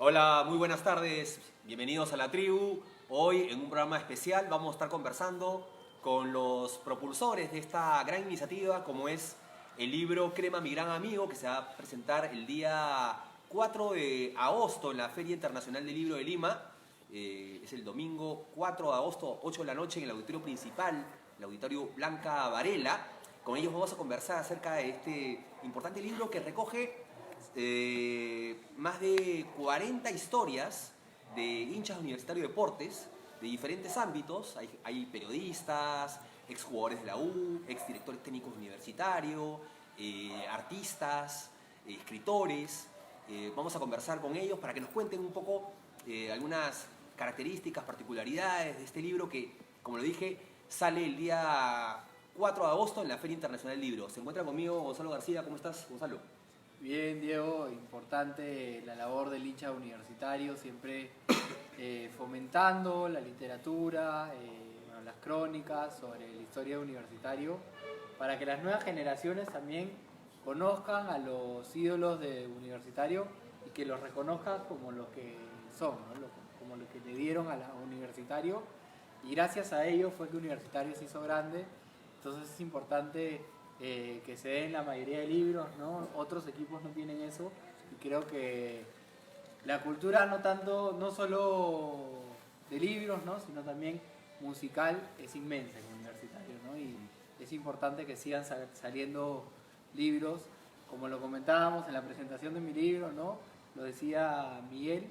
Hola, muy buenas tardes, bienvenidos a La Tribu. Hoy en un programa especial vamos a estar conversando con los propulsores de esta gran iniciativa como es el libro Crema, mi gran amigo, que se va a presentar el día 4 de agosto en la Feria Internacional del Libro de Lima. Es el domingo 4 de agosto, 8 de la noche en el auditorio principal, el auditorio Blanca Varela. Con ellos vamos a conversar acerca de este importante libro que recoge más de 40 historias de hinchas universitarios de deportes de diferentes ámbitos. Hay periodistas, exjugadores de la U, exdirectores técnicos universitarios, artistas, escritores. Vamos a conversar con ellos para que nos cuenten un poco algunas características, particularidades de este libro que, como lo dije, sale el día 4 de agosto en la Feria Internacional del Libro. Se encuentra conmigo Gonzalo García. ¿Cómo estás, Gonzalo? Bien, Diego, importante la labor del hincha universitario, siempre fomentando la literatura, bueno, las crónicas sobre la historia universitario, para que las nuevas generaciones también conozcan a los ídolos de universitario y que los reconozcan como los que son, ¿no? Como los que le dieron a la universitario, y gracias a ellos fue que universitario se hizo grande. Entonces es importante que se den la mayoría de libros, ¿no? Otros equipos no tienen eso, y creo que la cultura no solo de libros, ¿no? Sino también musical es inmensa en el universitario, ¿no? Y es importante que sigan saliendo libros, como lo comentábamos en la presentación de mi libro, ¿no? Lo decía Miguel,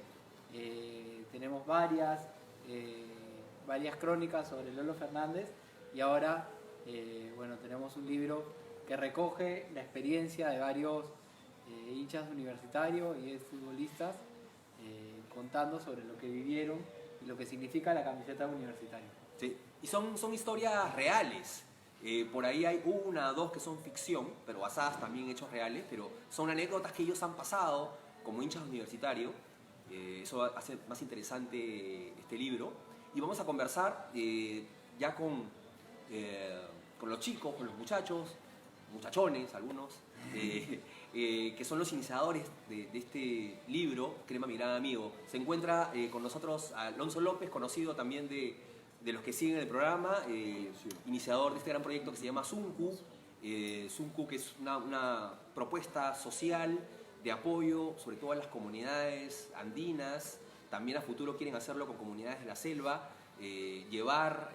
tenemos varias crónicas sobre Lolo Fernández, y ahora bueno, tenemos un libro que recoge la experiencia de varios hinchas universitarios y futbolistas contando sobre lo que vivieron y lo que significa la camiseta universitaria. Sí, y son historias reales. Por ahí hay una o dos que son ficción, pero basadas también en hechos reales, pero son anécdotas que ellos han pasado como hinchas universitarios. Eso hace más interesante este libro. Y vamos a conversar ya con los chicos, con los muchachos, muchachones algunos, que son los iniciadores de este libro, Crema, mi gran amigo. Se encuentra con nosotros Alonso López, conocido también de los que siguen el programa, iniciador de este gran proyecto que se llama Zuncu. Zuncu, que es una propuesta social de apoyo, sobre todo a las comunidades andinas. También a futuro quieren hacerlo con comunidades de la selva, llevar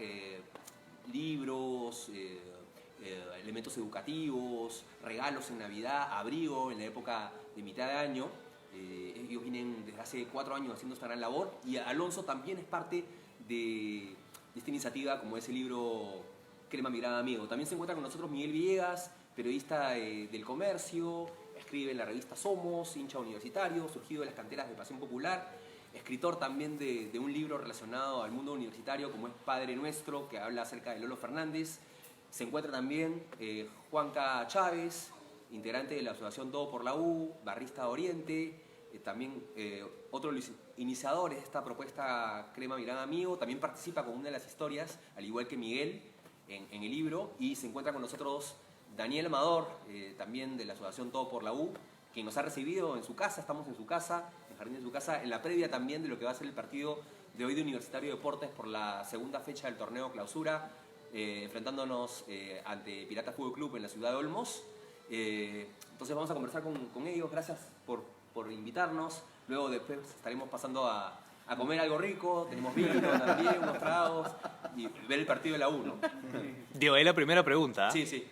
libros, elementos educativos, regalos en Navidad, abrigo en la época de mitad de año. Ellos vienen desde hace 4 años haciendo esta gran labor, y Alonso también es parte de esta iniciativa, como ese libro Crema, mi gran amigo. También se encuentra con nosotros Miguel Villegas, periodista del comercio, escribe en la revista Somos, hincha universitario, surgido de las canteras de Pasión Popular, escritor también de un libro relacionado al mundo universitario como es Padre Nuestro, que habla acerca de Lolo Fernández. Se encuentra también Juanca Chávez, integrante de la Asociación Todo por la U, barrista de Oriente, también otro de los iniciadores de esta propuesta Crema, mi gran amigo. También participa con una de las historias, al igual que Miguel, en el libro. Y se encuentra con nosotros Daniel Amador, también de la Asociación Todo por la U, quien nos ha recibido en su casa. Estamos en su casa, en el jardín de su casa, en la previa también de lo que va a ser el partido de hoy de Universitario de Deportes por la segunda fecha del torneo Clausura, enfrentándonos ante Pirata Fútbol Club en la ciudad de Olmos. Entonces vamos a conversar con ellos. Gracias por invitarnos. Luego después estaremos pasando a comer algo rico. Tenemos vino también, unos tragos, y ver el partido de la U, ¿no? Diego, ahí la primera pregunta. Sí, sí.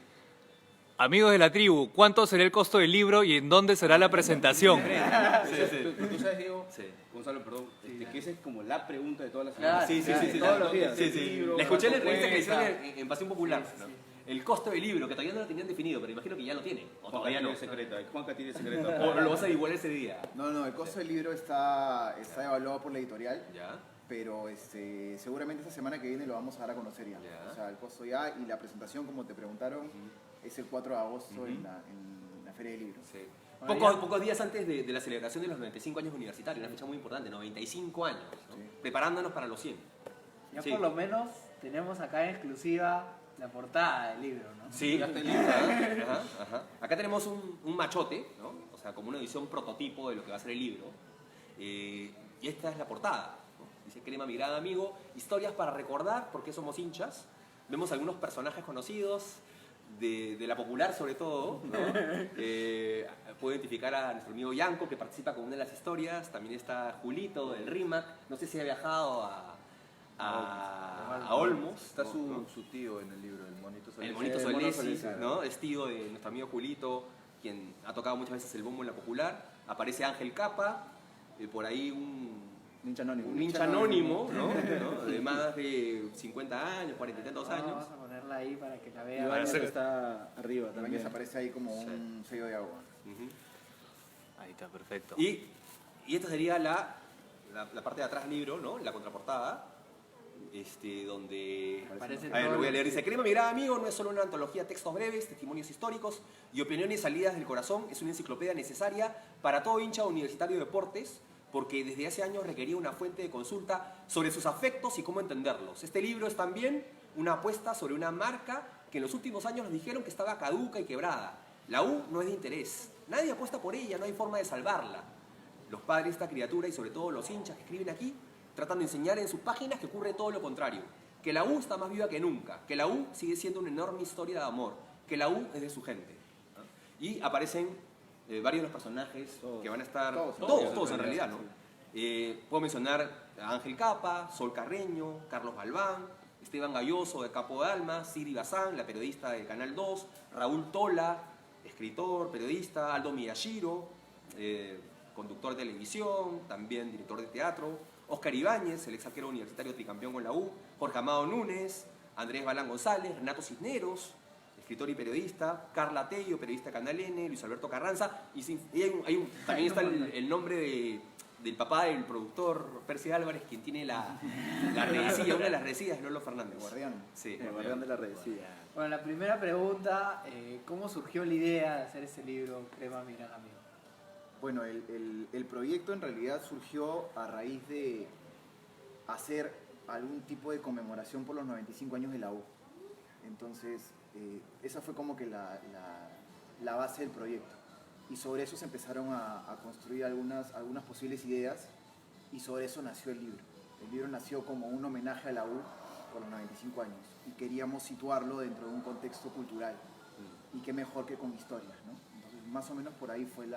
Amigos de la tribu, ¿cuánto será el costo del libro y en dónde será la presentación? Tú sabes, Diego, Sí. Gonzalo, perdón, que esa es como la pregunta de todas las semanas. Claro, todos los días. Sí, sí. Libro, La escuché en la ¿cuánto entrevista que hicieron cuesta? en Pasión Popular. Sí, sí, ¿no? sí. El costo del libro, que todavía no lo tenían definido, pero imagino que ya lo tienen. O Juanca todavía no. tiene secreta, Juanca tiene secreta. O lo vas a igualar ese día. No, el costo del libro está evaluado por la editorial, ¿Ya? pero seguramente esta semana que viene lo vamos a dar a conocer ya. Ya. O sea, el costo ya, y la presentación, como te preguntaron, es el 4 de agosto en la Feria del Libro. Sí. Bueno, Pocos días antes de la celebración de los 95 años universitarios, una fecha muy importante, 95 años, ¿no? Sí. Preparándonos para los 100. Ya Sí. por lo menos tenemos acá en exclusiva la portada del libro, ¿no? Sí, Ya está listo. Ajá. Acá tenemos un machote, ¿no? O sea, como una edición prototipo de lo que va a ser el libro. Y esta es la portada, ¿no? Dice Crema, mi gran amigo, historias para recordar por qué somos hinchas. Vemos algunos personajes conocidos, de la popular sobre todo, ¿no? Puedo identificar a nuestro amigo Yanko, que participa con una de las historias. También está Julito, del RIMAC. No sé si ha viajado a Olmos. Está ¿no? su tío en el libro, el Monito Solesi. El Monito El Mono Solesi, Solesi, ¿no? Es tío de nuestro amigo Julito, quien ha tocado muchas veces el bombo en la popular. Aparece Ángel Capa, por ahí un Ninja anónimo. hincha anónimo, ¿no? De más de 50 años, 40 y tantos años. Vamos a ponerla ahí para que la Y vean. Baños hacer- está arriba también. Baños aparece ahí como un sello de agua. Ujú. Ahí está, perfecto. Y esta sería la parte de atrás del libro, ¿no? La contraportada, donde... Parece A ver, lo voy a todo- leer. Dice, Crema, mi gran amigo, no es solo una antología de textos breves, testimonios históricos y opiniones salidas del corazón. Es una enciclopedia necesaria para todo hincha universitario de deportes, porque desde hace años requería una fuente de consulta sobre sus afectos y cómo entenderlos. Este libro es también una apuesta sobre una marca que en los últimos años nos dijeron que estaba caduca y quebrada. La U no es de interés. Nadie apuesta por ella, no hay forma de salvarla. Los padres de esta criatura y sobre todo los hinchas que escriben aquí tratan de enseñar en sus páginas que ocurre todo lo contrario. Que la U está más viva que nunca. Que la U sigue siendo una enorme historia de amor. Que la U es de su gente. ¿No? Y aparecen varios de los personajes que van a estar... Todos en realidad, ¿no? Puedo mencionar a Ángel Capa, Sol Carreño, Carlos Galván, Esteban Galloso de Capo de Alma, Siri Bazán, la periodista de Canal 2, Raúl Tola, escritor, periodista, Aldo Miyashiro, conductor de televisión, también director de teatro, Oscar Ibáñez, el ex arquero universitario tricampeón con la U, Jorge Amado Núñez, Andrés Balán González, Renato Cisneros, escritor y periodista, Carla Tello, periodista de Canal N, Luis Alberto Carranza, y también está el nombre del papá del productor, Percy Álvarez, quien tiene la redecilla, una de las redecillas de Lolo Fernández. El guardián. Sí. El guardián de la redecilla. Bueno, la primera pregunta, ¿cómo surgió la idea de hacer ese libro, Crema, mi gran amigo? Bueno, el proyecto en realidad surgió a raíz de hacer algún tipo de conmemoración por los 95 años de la U. Entonces, esa fue como que la base del proyecto. Y sobre eso se empezaron a construir algunas posibles ideas y sobre eso nació el libro. El libro nació como un homenaje a la U por los 95 años y queríamos situarlo dentro de un contexto cultural. Y qué mejor que con historias, ¿no? Entonces, más o menos por ahí fue el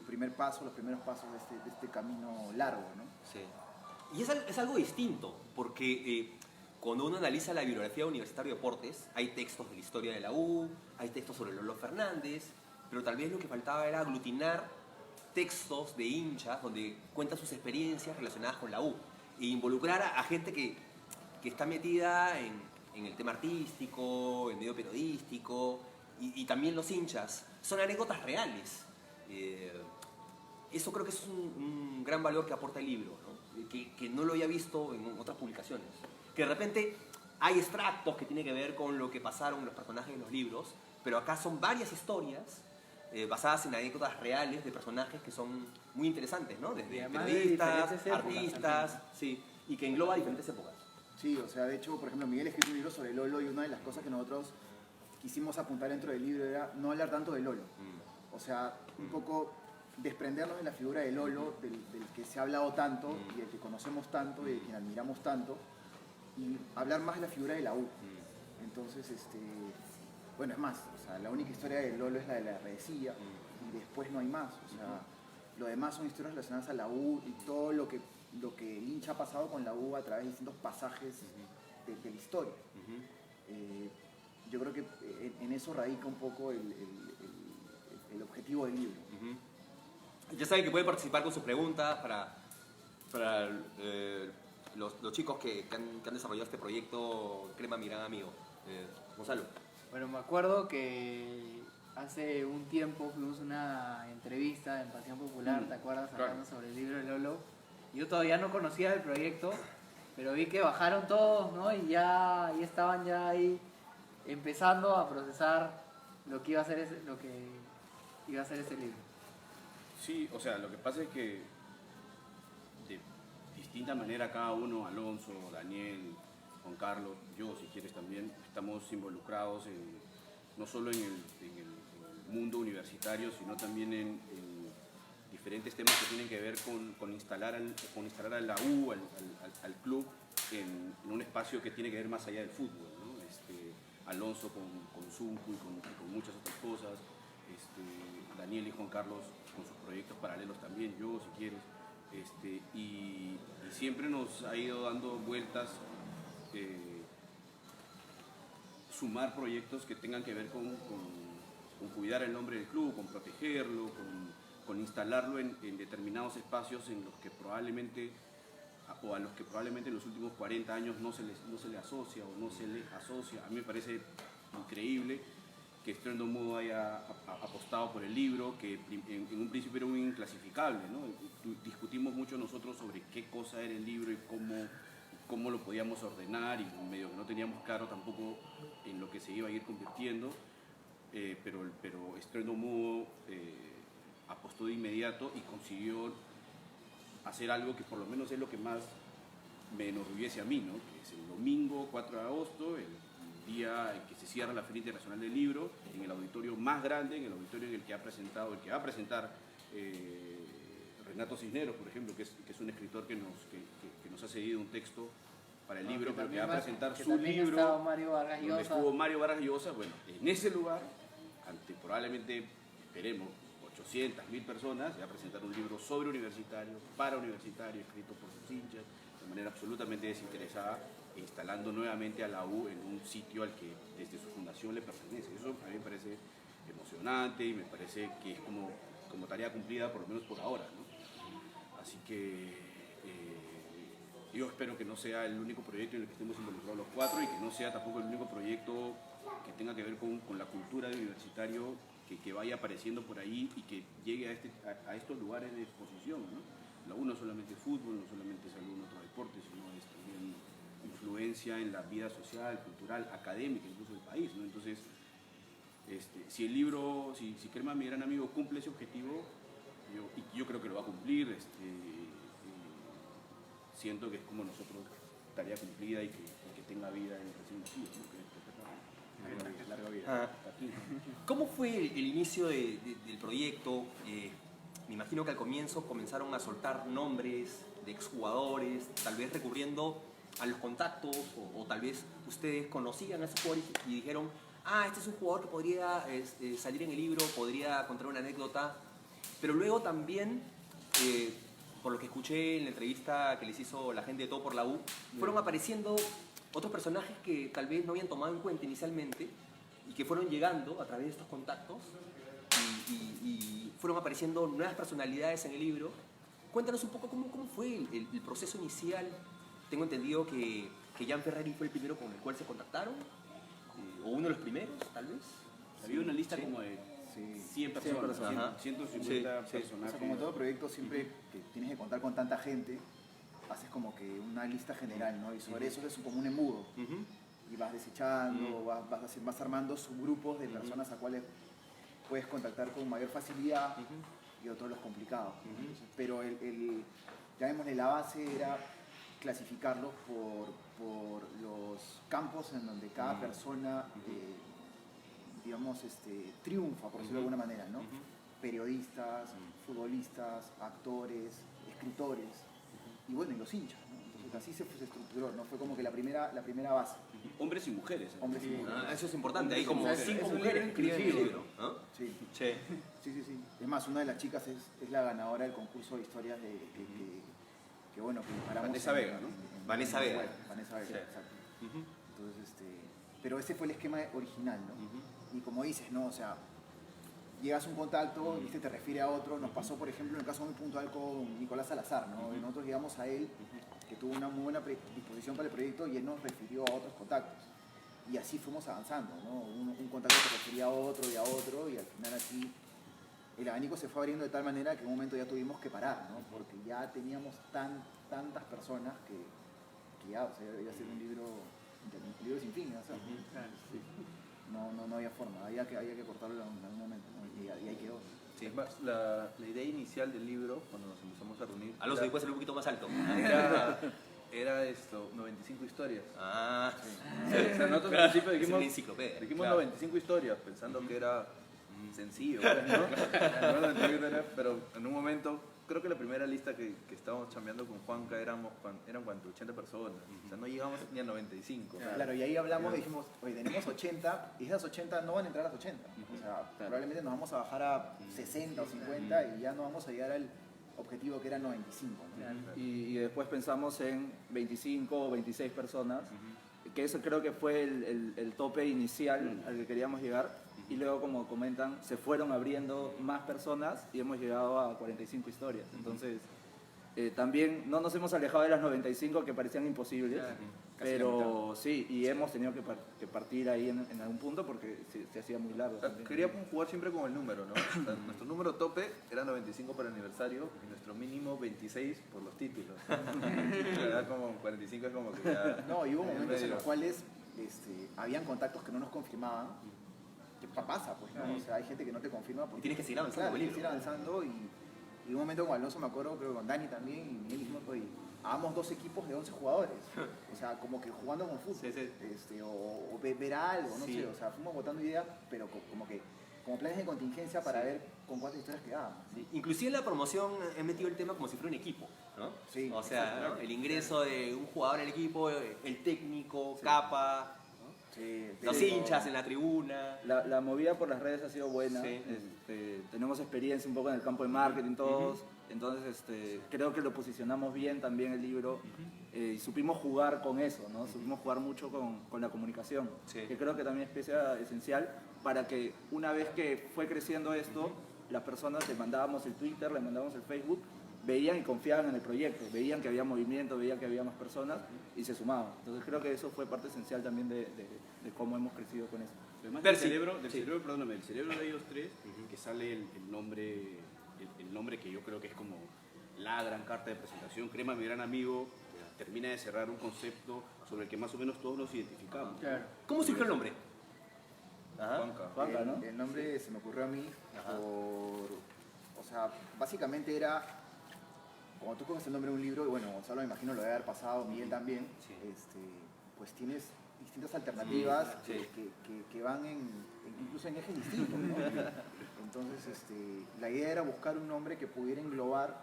primer paso, los primeros pasos de este camino largo, ¿no? Sí. Y es algo distinto, porque cuando uno analiza la bibliografía de Universitario de Deportes, hay textos de la historia de la U, hay textos sobre Lolo Fernández, pero tal vez lo que faltaba era aglutinar textos de hinchas donde cuentan sus experiencias relacionadas con la U e involucrar a gente que está metida en el tema artístico, en medio periodístico, y también los hinchas. Son anécdotas reales. Eso creo que es un gran valor que aporta el libro, ¿no? Que no lo había visto en otras publicaciones. Que de repente hay extractos que tienen que ver con lo que pasaron los personajes de los libros, pero acá son varias historias basadas en anécdotas reales de personajes que son muy interesantes, ¿no? Y Desde además de periodistas, diferentes épocas artistas, sí, y que engloba diferentes épocas. Sí, o sea, de hecho, por ejemplo, Miguel escribió un libro sobre Lolo y una de las cosas que nosotros quisimos apuntar dentro del libro era no hablar tanto de Lolo. O sea, un poco desprendernos de la figura de Lolo, del que se ha hablado tanto y del que conocemos tanto y de quien admiramos tanto, y hablar más de la figura de la U. Entonces, bueno, es más, o sea, la única historia de Lolo es la de la redecilla y después no hay más. O sea, lo demás son historias relacionadas a la U y todo lo que el hincha ha pasado con la U a través de distintos pasajes de la historia. Yo creo que en eso radica un poco el objetivo del libro. Ya saben que pueden participar con sus preguntas para los chicos que han desarrollado este proyecto Crema, mi gran amigo. Gonzalo. Bueno, me acuerdo que hace un tiempo fuimos a una entrevista en Pasión Popular, ¿te acuerdas? Hablando sobre el libro de Lolo. Yo todavía no conocía el proyecto, pero vi que bajaron todos, ¿no? Y ya estaban ya ahí empezando a procesar lo que iba a ser ese libro. Sí, o sea, lo que pasa es que de distinta manera cada uno, Alonso, Daniel, Juan Carlos, yo si quieres también, estamos involucrados no solo en el mundo universitario, sino también en diferentes temas que tienen que ver con instalar a la U, al club, en un espacio que tiene que ver más allá del fútbol, ¿no? Alonso con Zuncu y con muchas otras cosas, Daniel y Juan Carlos con sus proyectos paralelos también, yo si quieres, y siempre nos ha ido dando vueltas sumar proyectos que tengan que ver con cuidar el nombre del club, con protegerlo, con instalarlo en determinados espacios en los que probablemente o a los que probablemente en los últimos 40 años no se le asocia o no se le asocia. A mí me parece increíble que Estruendo Mudo haya apostado por el libro, que en un principio era un inclasificable, ¿no? Discutimos mucho nosotros sobre qué cosa era el libro y cómo lo podíamos ordenar, y medio que no teníamos claro tampoco en lo que se iba a ir convirtiendo, pero Estruendo Mudo apostó de inmediato y consiguió hacer algo que por lo menos es lo que más me enorgullece a mí, ¿no? Que es el domingo 4 de agosto, el día en que se cierra la Feria Internacional del Libro, en el auditorio más grande, en el auditorio en el que va a presentar Renato Cisneros, por ejemplo, que es un escritor que nos ha cedido un texto para el libro, pero que va a presentar su libro, donde estuvo Mario Vargas Llosa. Bueno, en ese lugar, ante probablemente, esperemos, 800.000 personas, se va a presentar un libro sobre universitario, para universitario, escrito por sus hinchas, de manera absolutamente desinteresada, instalando nuevamente a la U en un sitio al que desde su fundación le pertenece. Eso a mí me parece emocionante y me parece que es como tarea cumplida, por lo menos por ahora, ¿no? Así que yo espero que no sea el único proyecto en el que estemos involucrados los cuatro, y que no sea tampoco el único proyecto que tenga que ver con la cultura de universitario que vaya apareciendo por ahí y que llegue a estos lugares de exposición, ¿no? La U no solamente es fútbol, no solamente es algún otro deporte, sino es también influencia en la vida social, cultural, académica, incluso del país, ¿no? Entonces, si el libro, si Crema, mi gran amigo, cumple ese objetivo, yo creo que lo va a cumplir, siento que es como nosotros, tarea cumplida, y que tenga vida en el recién nacido, ¿no? Larga vida. ¿Cómo fue el inicio del proyecto? Me imagino que al comienzo comenzaron a soltar nombres de exjugadores, tal vez recurriendo a los contactos, o tal vez ustedes conocían a esos jugadores y dijeron: este es un jugador que podría salir en el libro, podría contar una anécdota. Pero luego también, por lo que escuché en la entrevista que les hizo la gente de Todo por la U, fueron apareciendo otros personajes que tal vez no habían tomado en cuenta inicialmente y que fueron llegando a través de estos contactos, y fueron apareciendo nuevas personalidades en el libro. Cuéntanos un poco cómo fue el proceso inicial. Tengo entendido que Jan Ferrari fue el primero con el cual se contactaron, o uno de los primeros, tal vez. Había una lista como de 100 personas, 150 personajes. O sea, como todo proyecto, siempre que tienes que contar con tanta gente, haces como que una lista general, ¿no? Y sobre eso es como un embudo. Y vas desechando, vas armando subgrupos de personas a cuales puedes contactar con mayor facilidad, y otros los complicados. Pero llamémosle, la base era clasificarlos por los campos en donde cada persona, digamos, triunfa, por decirlo de alguna manera, ¿no? Periodistas, futbolistas, actores, escritores, y bueno, y los hinchas, ¿no? Entonces así se estructuró, ¿no? Fue como que la primera base. Hombres y mujeres. Hombres y mujeres. Eso es importante, hay como Es 5 un libro mujeres escriben el inclusivo. libro, ¿no? Sí. Sí. Sí. Es más, una de las chicas es la ganadora del concurso de historias que bueno, que paramos. Vanessa Vega, ¿no? Vanessa Vega. Vanessa Vega, Sí. exacto. Entonces, pero ese fue el esquema original, ¿no? Y como dices, ¿no? O sea, llegas a un contacto, y te refiere a otro. Nos pasó, por ejemplo, en el caso muy puntual con Nicolás Salazar, ¿no? Nosotros llegamos a él, que tuvo una muy buena predisposición para el proyecto, y él nos refirió a otros contactos. Y así fuimos avanzando, ¿no? Un contacto te refería a otro, y al final así el abanico se fue abriendo de tal manera que en un momento ya tuvimos que parar, ¿no? Porque ya teníamos tantas personas que ya, o sea, iba a ser un libro sin fin, o sea, no había forma, había que cortarlo en algún momento, ¿no? Y ahí quedó. Sí. Es más, la idea inicial del libro, cuando nos empezamos a reunir, Alonso, ¿y puede ser un poquito más alto? era 95 historias. Sí. O sea, nosotros al principio Es una enciclopedia. dijimos Claro. 95 historias, pensando que era sencillo, pues, ¿no? Pero en un momento estábamos chambeando con Juanca, eran 80 personas. O sea, no llegamos ni a 95. Claro, y ahí hablamos y dijimos, oye, tenemos 80 y esas 80 no van a entrar a las 80. O sea, probablemente nos vamos a bajar a 60 o 50 y ya no vamos a llegar al objetivo que era 95. ¿no? Y después pensamos en 25 o 26 personas, que eso creo que fue el tope inicial al que queríamos llegar. Y luego, como comentan, se fueron abriendo más personas y hemos llegado a 45 historias. Entonces, también no nos hemos alejado de las 95 que parecían imposibles, pero sí, y hemos tenido que partir ahí en algún punto porque se hacía muy largo. Queríamos jugar siempre con el número, ¿no? O sea, nuestro número tope era 95 para el aniversario y nuestro mínimo 26 por los títulos. La verdad, como 45 es como que ya... No, y hubo en el momentos en medio. los cuales habían contactos que no nos confirmaban. ¿Qué pasa? Pues, ¿no? O sea, hay gente que no te confirma. Porque, Y tienes que seguir avanzando claro, con el tienes que libro. seguir avanzando y un momento con Alonso, me acuerdo, creo que con Dani también, y Miguel dijimos, oye, hagamos 2 equipos de 11 jugadores. O sea, como que jugando con fútbol. Sí, sí. O ver algo, no Sí. sé. O sea, fuimos botando ideas, pero como planes de contingencia para ver con cuántas historias quedábamos. Sí, inclusive en la promoción he metido el tema como si fuera un equipo, ¿no? Sí, o sea, exacto, ¿no? El ingreso de un jugador al equipo, el técnico, Capa, Sí, los pero- hinchas en la tribuna. La movida por las redes ha sido buena. Sí. Tenemos experiencia un poco en el campo de marketing todos. Entonces creo que lo posicionamos bien también el libro y supimos jugar con eso, ¿no? Supimos jugar mucho con la comunicación, Sí. que creo que también es pieza esencial para que una vez que fue creciendo esto, las personas le mandábamos el Twitter, le mandábamos el Facebook, veían y confiaban en el proyecto, veían que había movimiento, veían que había más personas y se sumaban. Entonces creo que eso fue parte esencial también de cómo hemos crecido con eso. Además Percy. del cerebro de ellos tres, que sale el nombre que yo creo que es como la gran carta de presentación. Crema, mi gran amigo, termina de cerrar un concepto sobre el que más o menos todos nos identificamos. Claro. ¿Cómo surgió el nombre? Ajá. Juanca, ¿no? El nombre se me ocurrió a mí o sea, básicamente era, cuando tú coges el nombre de un libro, y bueno, Gonzalo me imagino lo debe haber pasado, Miguel también, Sí. pues tienes distintas alternativas Sí. que van incluso en ejes distintos, ¿no? Entonces, la idea era buscar un nombre que pudiera englobar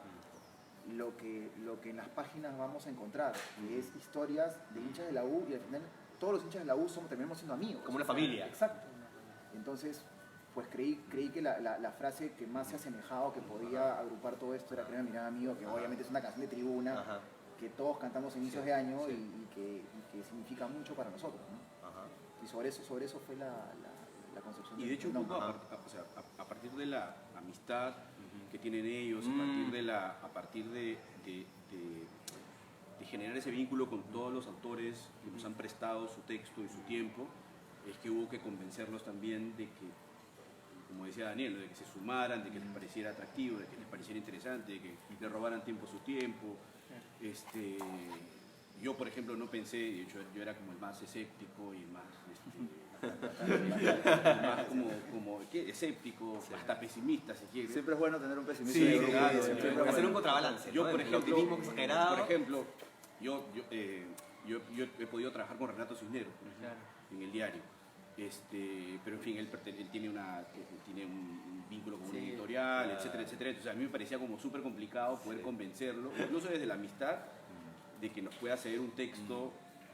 lo que en las páginas vamos a encontrar, que es historias de hinchas de la U, y al final todos los hinchas de la U terminamos siendo amigos. Como una familia. Exacto. Entonces, pues creí que la frase que más se asemejaba, que podía agrupar todo esto, era Crema, mi gran amigo, que obviamente es una canción de tribuna, Ajá. que todos cantamos a inicios de año y que significa mucho para nosotros, ¿no? Ajá. Y sobre eso fue la concepción. Y de hecho, un del poco nombre. a partir de la amistad que tienen ellos, a partir de generar ese vínculo con todos los autores que nos han prestado su texto y su tiempo, es que hubo que convencerlos también de que, como decía Daniel, de que se sumaran, de que les pareciera atractivo, de que les pareciera interesante, de que le robaran tiempo a su tiempo. Yo, por ejemplo, no pensé, de hecho, yo era como el más escéptico y el más ¿qué? Escéptico, hasta pesimista, si quieres. Siempre es bueno tener un pesimista. Sí, en el grupo, claro, siempre es hacer bueno. un contrabalance. Yo, ¿no? por El ejemplo, optimismo exagerado. por ejemplo, yo he podido trabajar con Renato Cisneros, por ejemplo, Claro. en el diario. Pero en fin, él tiene un vínculo con una editorial, etcétera, etcétera. Entonces a mí me parecía como súper complicado poder convencerlo, incluso desde la amistad, de que nos pueda ceder un texto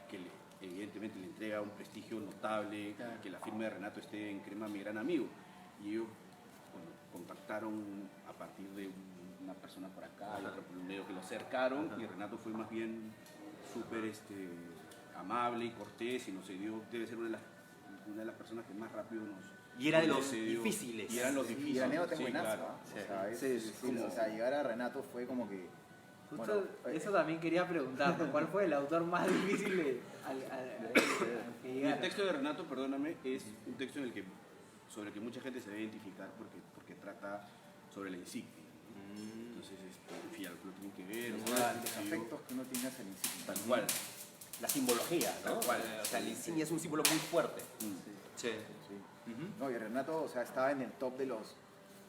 que evidentemente le entrega un prestigio notable, Claro. que la firma de Renato esté en Crema, mi gran amigo. Y ellos contactaron a partir de una persona por acá y otra por un medio que lo acercaron, y Renato fue más bien súper amable y cortés y nos dio, debe ser una de las personas que más rápido nos... Y era de los nos cedió. difíciles. Y eran los Sí, difíciles. y la anécdota es sí, buenaza, claro. ¿ah? O sea, Sí, es sí, como, o sea, llegar a Renato fue como que... Justo bueno, eso también quería preguntar, ¿no? ¿Cuál fue el autor más difícil al que Y el llegara? texto de Renato, perdóname, es un texto sobre el que mucha gente se debe identificar porque trata sobre la insignia. Entonces, en fin, lo tienen que ver. los ¿no? afectos que uno tiene hacia el insignia. Tal cual. La simbología, ¿no? Tal cual. O sea, la insignia es un símbolo muy fuerte. Sí. Sí. No, y Renato, o sea, estaba en el top de los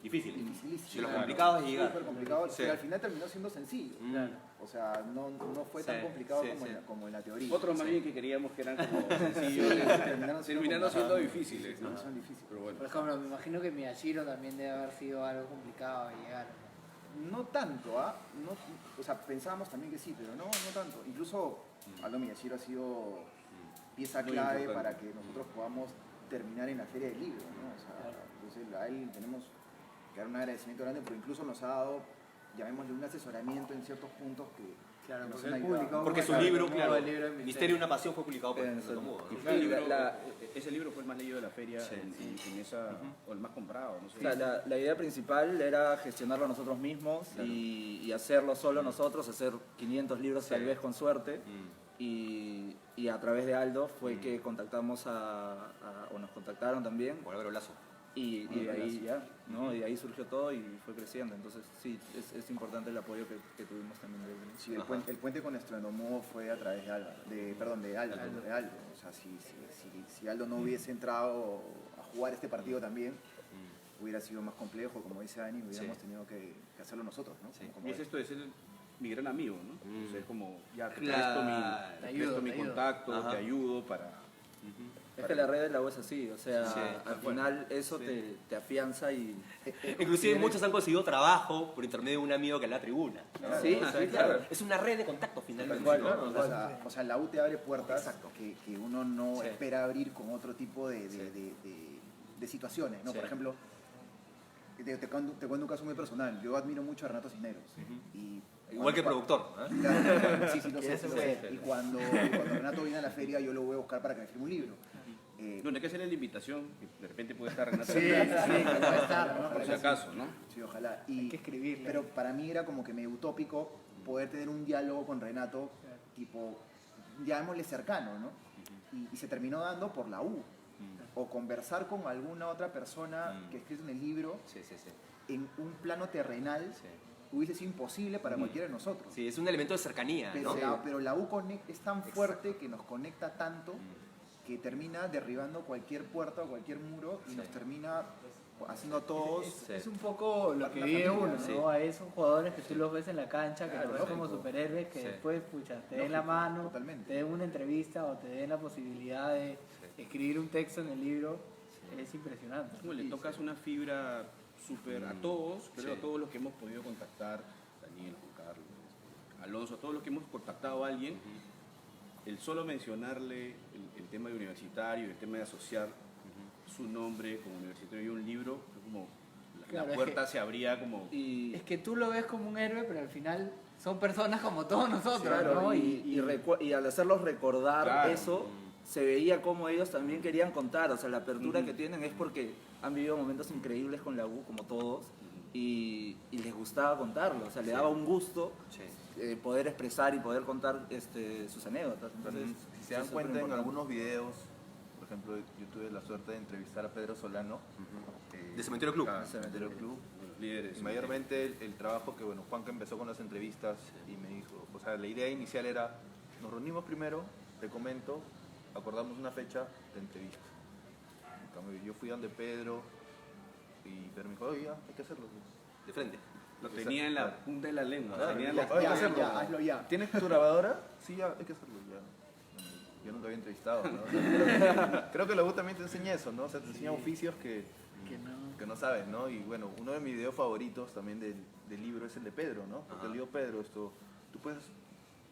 Difícil. dificilísimos. De los complicados de llegar. Súper complicado, Sí. pero al final terminó siendo sencillo. Claro. O sea, no fue tan Sí, complicado sí, como, sí. como en la teoría. Otros más bien que queríamos que eran como sencillos, terminaron siendo terminaron siendo complicados. difíciles, ¿no? Son difíciles. Pero bueno. Por ejemplo, me imagino que Miyashiro también debe haber sido algo complicado de llegar. No tanto, ¿ah? No, o sea, pensábamos también que sí, pero no tanto. Incluso Aldo Miyashiro ha sido pieza Muy clave importante. para que nosotros podamos terminar en la Feria del Libro, ¿no? O sea, entonces a él tenemos que dar un agradecimiento grande, porque incluso nos ha dado, llamémosle, un asesoramiento en ciertos puntos que Claro, nos porque han él ayudado. publicó Porque su Claro, libro, como claro, el libro de Misterio y una pasión fue publicado por En Fernando el- Mudo, ¿no? Fue el libro- La- ese libro fue el más leído de la feria Sí, en esa, o el más comprado, no sé. O sea, la idea principal era gestionarlo nosotros mismos y hacerlo solo nosotros, hacer 500 libros tal vez con suerte. Y a través de Aldo fue que contactamos o nos contactaron también. Por Álvaro Lazo. Y de ahí ya, ¿no? Y de ahí surgió todo y fue creciendo. Entonces sí, es importante el apoyo que tuvimos también de él. Sí, el puente con Nostromo fue a través de Aldo. De Aldo. O sea, si Aldo no hubiese entrado a jugar este partido también, hubiera sido más complejo, como dice Dani, hubiéramos tenido que hacerlo nosotros, ¿no? Sí. Como Y es esto de ser mi gran amigo, ¿no? O sea, es como, ya te Claro. presto Te mi, ayudo, mi te ayudo. contacto, Ajá. te ayudo para... Es que la red de la U es así, o sea, Sí, al final eso te afianza y... Inclusive muchos han conseguido trabajo por intermedio de un amigo que es la tribuna. ¿no? Sí, O sea, sí, claro. claro. Es una red de contactos finalmente. Tal cual, ¿no? claro. O sea, la U te abre puertas que uno no Sí. espera abrir con otro tipo de situaciones, ¿no? Sí. Por ejemplo, te cuento un caso muy personal. Yo admiro mucho a Renato Cisneros. Y Igual que productor. ¿eh? Claro, sí, lo sé, Eso lo sé. sí. Y cuando Renato viene a la feria, yo lo voy a buscar para que me firme un libro. Bueno, hay que hacerle la invitación, que de repente puede estar Renato. Sí, que puede estar, ¿no? Por si acaso, ¿no? Sí, ojalá. Hay que escribirle. Pero para mí era como que medio utópico poder tener un diálogo con Renato, tipo, llamémosle cercano, ¿no? Y se terminó dando por la U. O conversar con alguna otra persona que escribe en el libro Sí, sí, sí. en un plano terrenal Sí. hubiese sido imposible para cualquiera de nosotros. Sí, es un elemento de cercanía, Pero, ¿no? pero la U es tan fuerte que nos conecta tanto que termina derribando cualquier puerta o cualquier muro y nos termina haciendo a todos... Es un poco lo La que vive familia, uno, sí. ¿no? Ahí son jugadores que tú los ves en la cancha, que Claro, los ves como lógico. superhéroes, que Sí. después, pucha, te den la mano, totalmente. te den una entrevista o te den la posibilidad de escribir un texto en el libro. Es impresionante. Como le tocas una fibra súper a todos, creo, a todos los que hemos podido contactar, Daniel, Juan Carlos, Alonso, a todos los que hemos contactado a alguien, el solo mencionarle el tema de universitario, el tema de asociar su nombre como universitario y un libro, fue como Claro, la es puerta que- se abría como... Y, Es que tú lo ves como un héroe, pero al final son personas como todos nosotros, claro, ¿no? y al hacerlos recordar Claro. eso, se veía como ellos también querían contar, o sea, la apertura que tienen es porque han vivido momentos increíbles con la U, como todos, y les gustaba contarlo, o sea, le daba un gusto Sí. poder expresar y poder contar sus anécdotas. Entonces, Si se dan es cuenta en superimportante. algunos videos, por ejemplo, yo tuve la suerte de entrevistar a Pedro Solano. De Cementerio Club. Cementerio Club. los líderes. Y mayormente el trabajo que, bueno, Juanca empezó con las entrevistas y me dijo, o sea, la idea inicial era, nos reunimos primero, te comento, acordamos una fecha de entrevista. En cambio, yo fui donde Pedro y Pedro me dijo, oye, ya, hay que hacerlo. De frente. Lo tenía en la punta de la lengua. Claro, tenía en ya, la- hay que hacerlo. ya, hazlo ya. ¿Tienes tu grabadora? Sí, ya, hay que hacerlo ya. Yo nunca había entrevistado, ¿no? Creo que la U también te enseña eso, ¿no? O sea, te enseña oficios que no sabes, ¿no? Y bueno, uno de mis videos favoritos también del libro es el de Pedro, ¿no? Porque el libro Pedro, tú puedes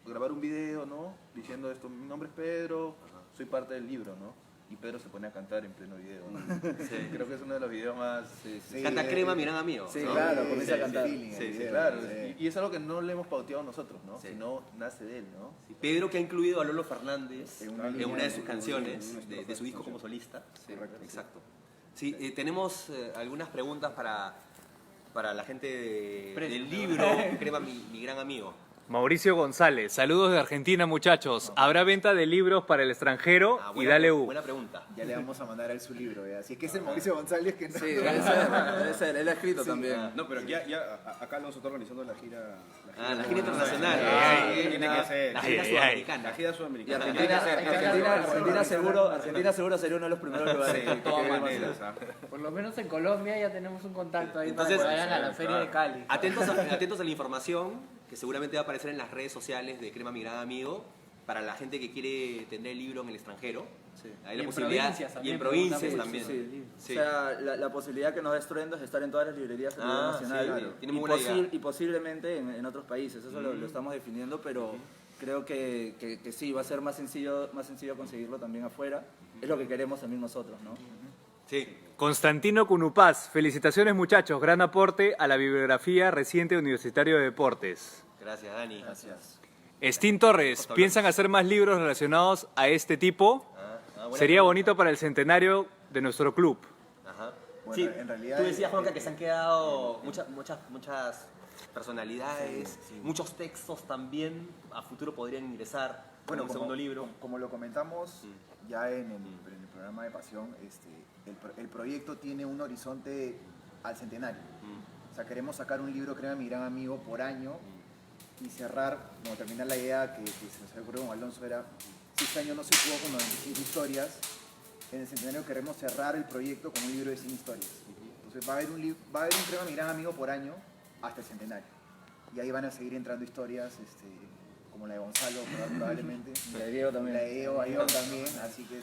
grabar un video, ¿no? Diciendo esto, mi nombre es Pedro, soy parte del libro, ¿no? Y Pedro se pone a cantar en pleno video, ¿no? Creo que es uno de los videos más... Sí, Canta Crema, mi gran amigo. Sí, ¿no? claro, comienza a sí, cantar. feeling, Sí, el sí, video, Claro, sí. y es algo que no le hemos pauteado nosotros, ¿no? Sí. Sino nace de él, ¿no? Sí, Pedro, que ha incluido a Lolo Fernández En en una una, línea de de- sus en canciones, una de su disco como solista. Sí, Correcto. exacto. Sí, tenemos algunas preguntas para la gente del libro Crema, mi gran amigo. Mauricio González, saludos de Argentina, muchachos. ¿Habrá venta de libros para el extranjero? Ah, Y dale U. Buena pregunta. Ya le vamos a mandar a él su libro, ¿ya? Así que es el Mauricio González que no... Sí, debe ser, él ha escrito también. No, pero acá Alonso está organizando la gira... Ah, la gira internacional. Tiene que ser. La gira Ay, ay. sudamericana. La gira Y sudamericana. Argentina seguro sería uno de los primeros lugares. Sí, de todas maneras. ¿ah? Por lo menos en Colombia ya tenemos un contacto ahí Entonces, para que vayan a la feria de Cali. Atentos a la información que seguramente va a aparecer en las redes sociales de Crema Mi Gran Amigo para la gente que quiere tener el libro en el extranjero. Sí. Hay Y la en posibilidad. provincias Y también, en provincias preguntamos. también. Sí. Sí. O sea, la posibilidad que nos da Estruendo es estar en todas las librerías a nivel Ah, nacional sí, tiene muy buena idea. y posiblemente en otros países. Eso lo estamos definiendo, pero creo que sí, va a ser más sencillo conseguirlo también afuera. Es lo que queremos también nosotros, ¿no? Sí. Constantino Cunupaz, felicitaciones muchachos, gran aporte a la bibliografía reciente Universitario de Deportes. Gracias, Dani. Gracias. Estín Torres, ¿piensan hacer más libros relacionados a este tipo? Buena Sería pregunta. bonito para el centenario de nuestro club. Ajá. Bueno, Sí, en realidad tú decías, el- Juanca, que se han quedado muchas personalidades, muchos textos también a futuro podrían ingresar Bueno, en el segundo libro. como lo comentamos ya en el programa de Pasión, el proyecto tiene un horizonte al centenario. O sea, queremos sacar un libro, Créame mi gran amigo, por año y cerrar, como terminar la idea que se nos ocurrió con Alonso era, si este año no se pudo con 95 historias, en el centenario queremos cerrar el proyecto con un libro de 100 historias. Entonces va a haber un Créame mi gran amigo por año hasta el centenario. Y ahí van a seguir entrando historias como la de Gonzalo probablemente. La de Diego también. La de Diego también, así que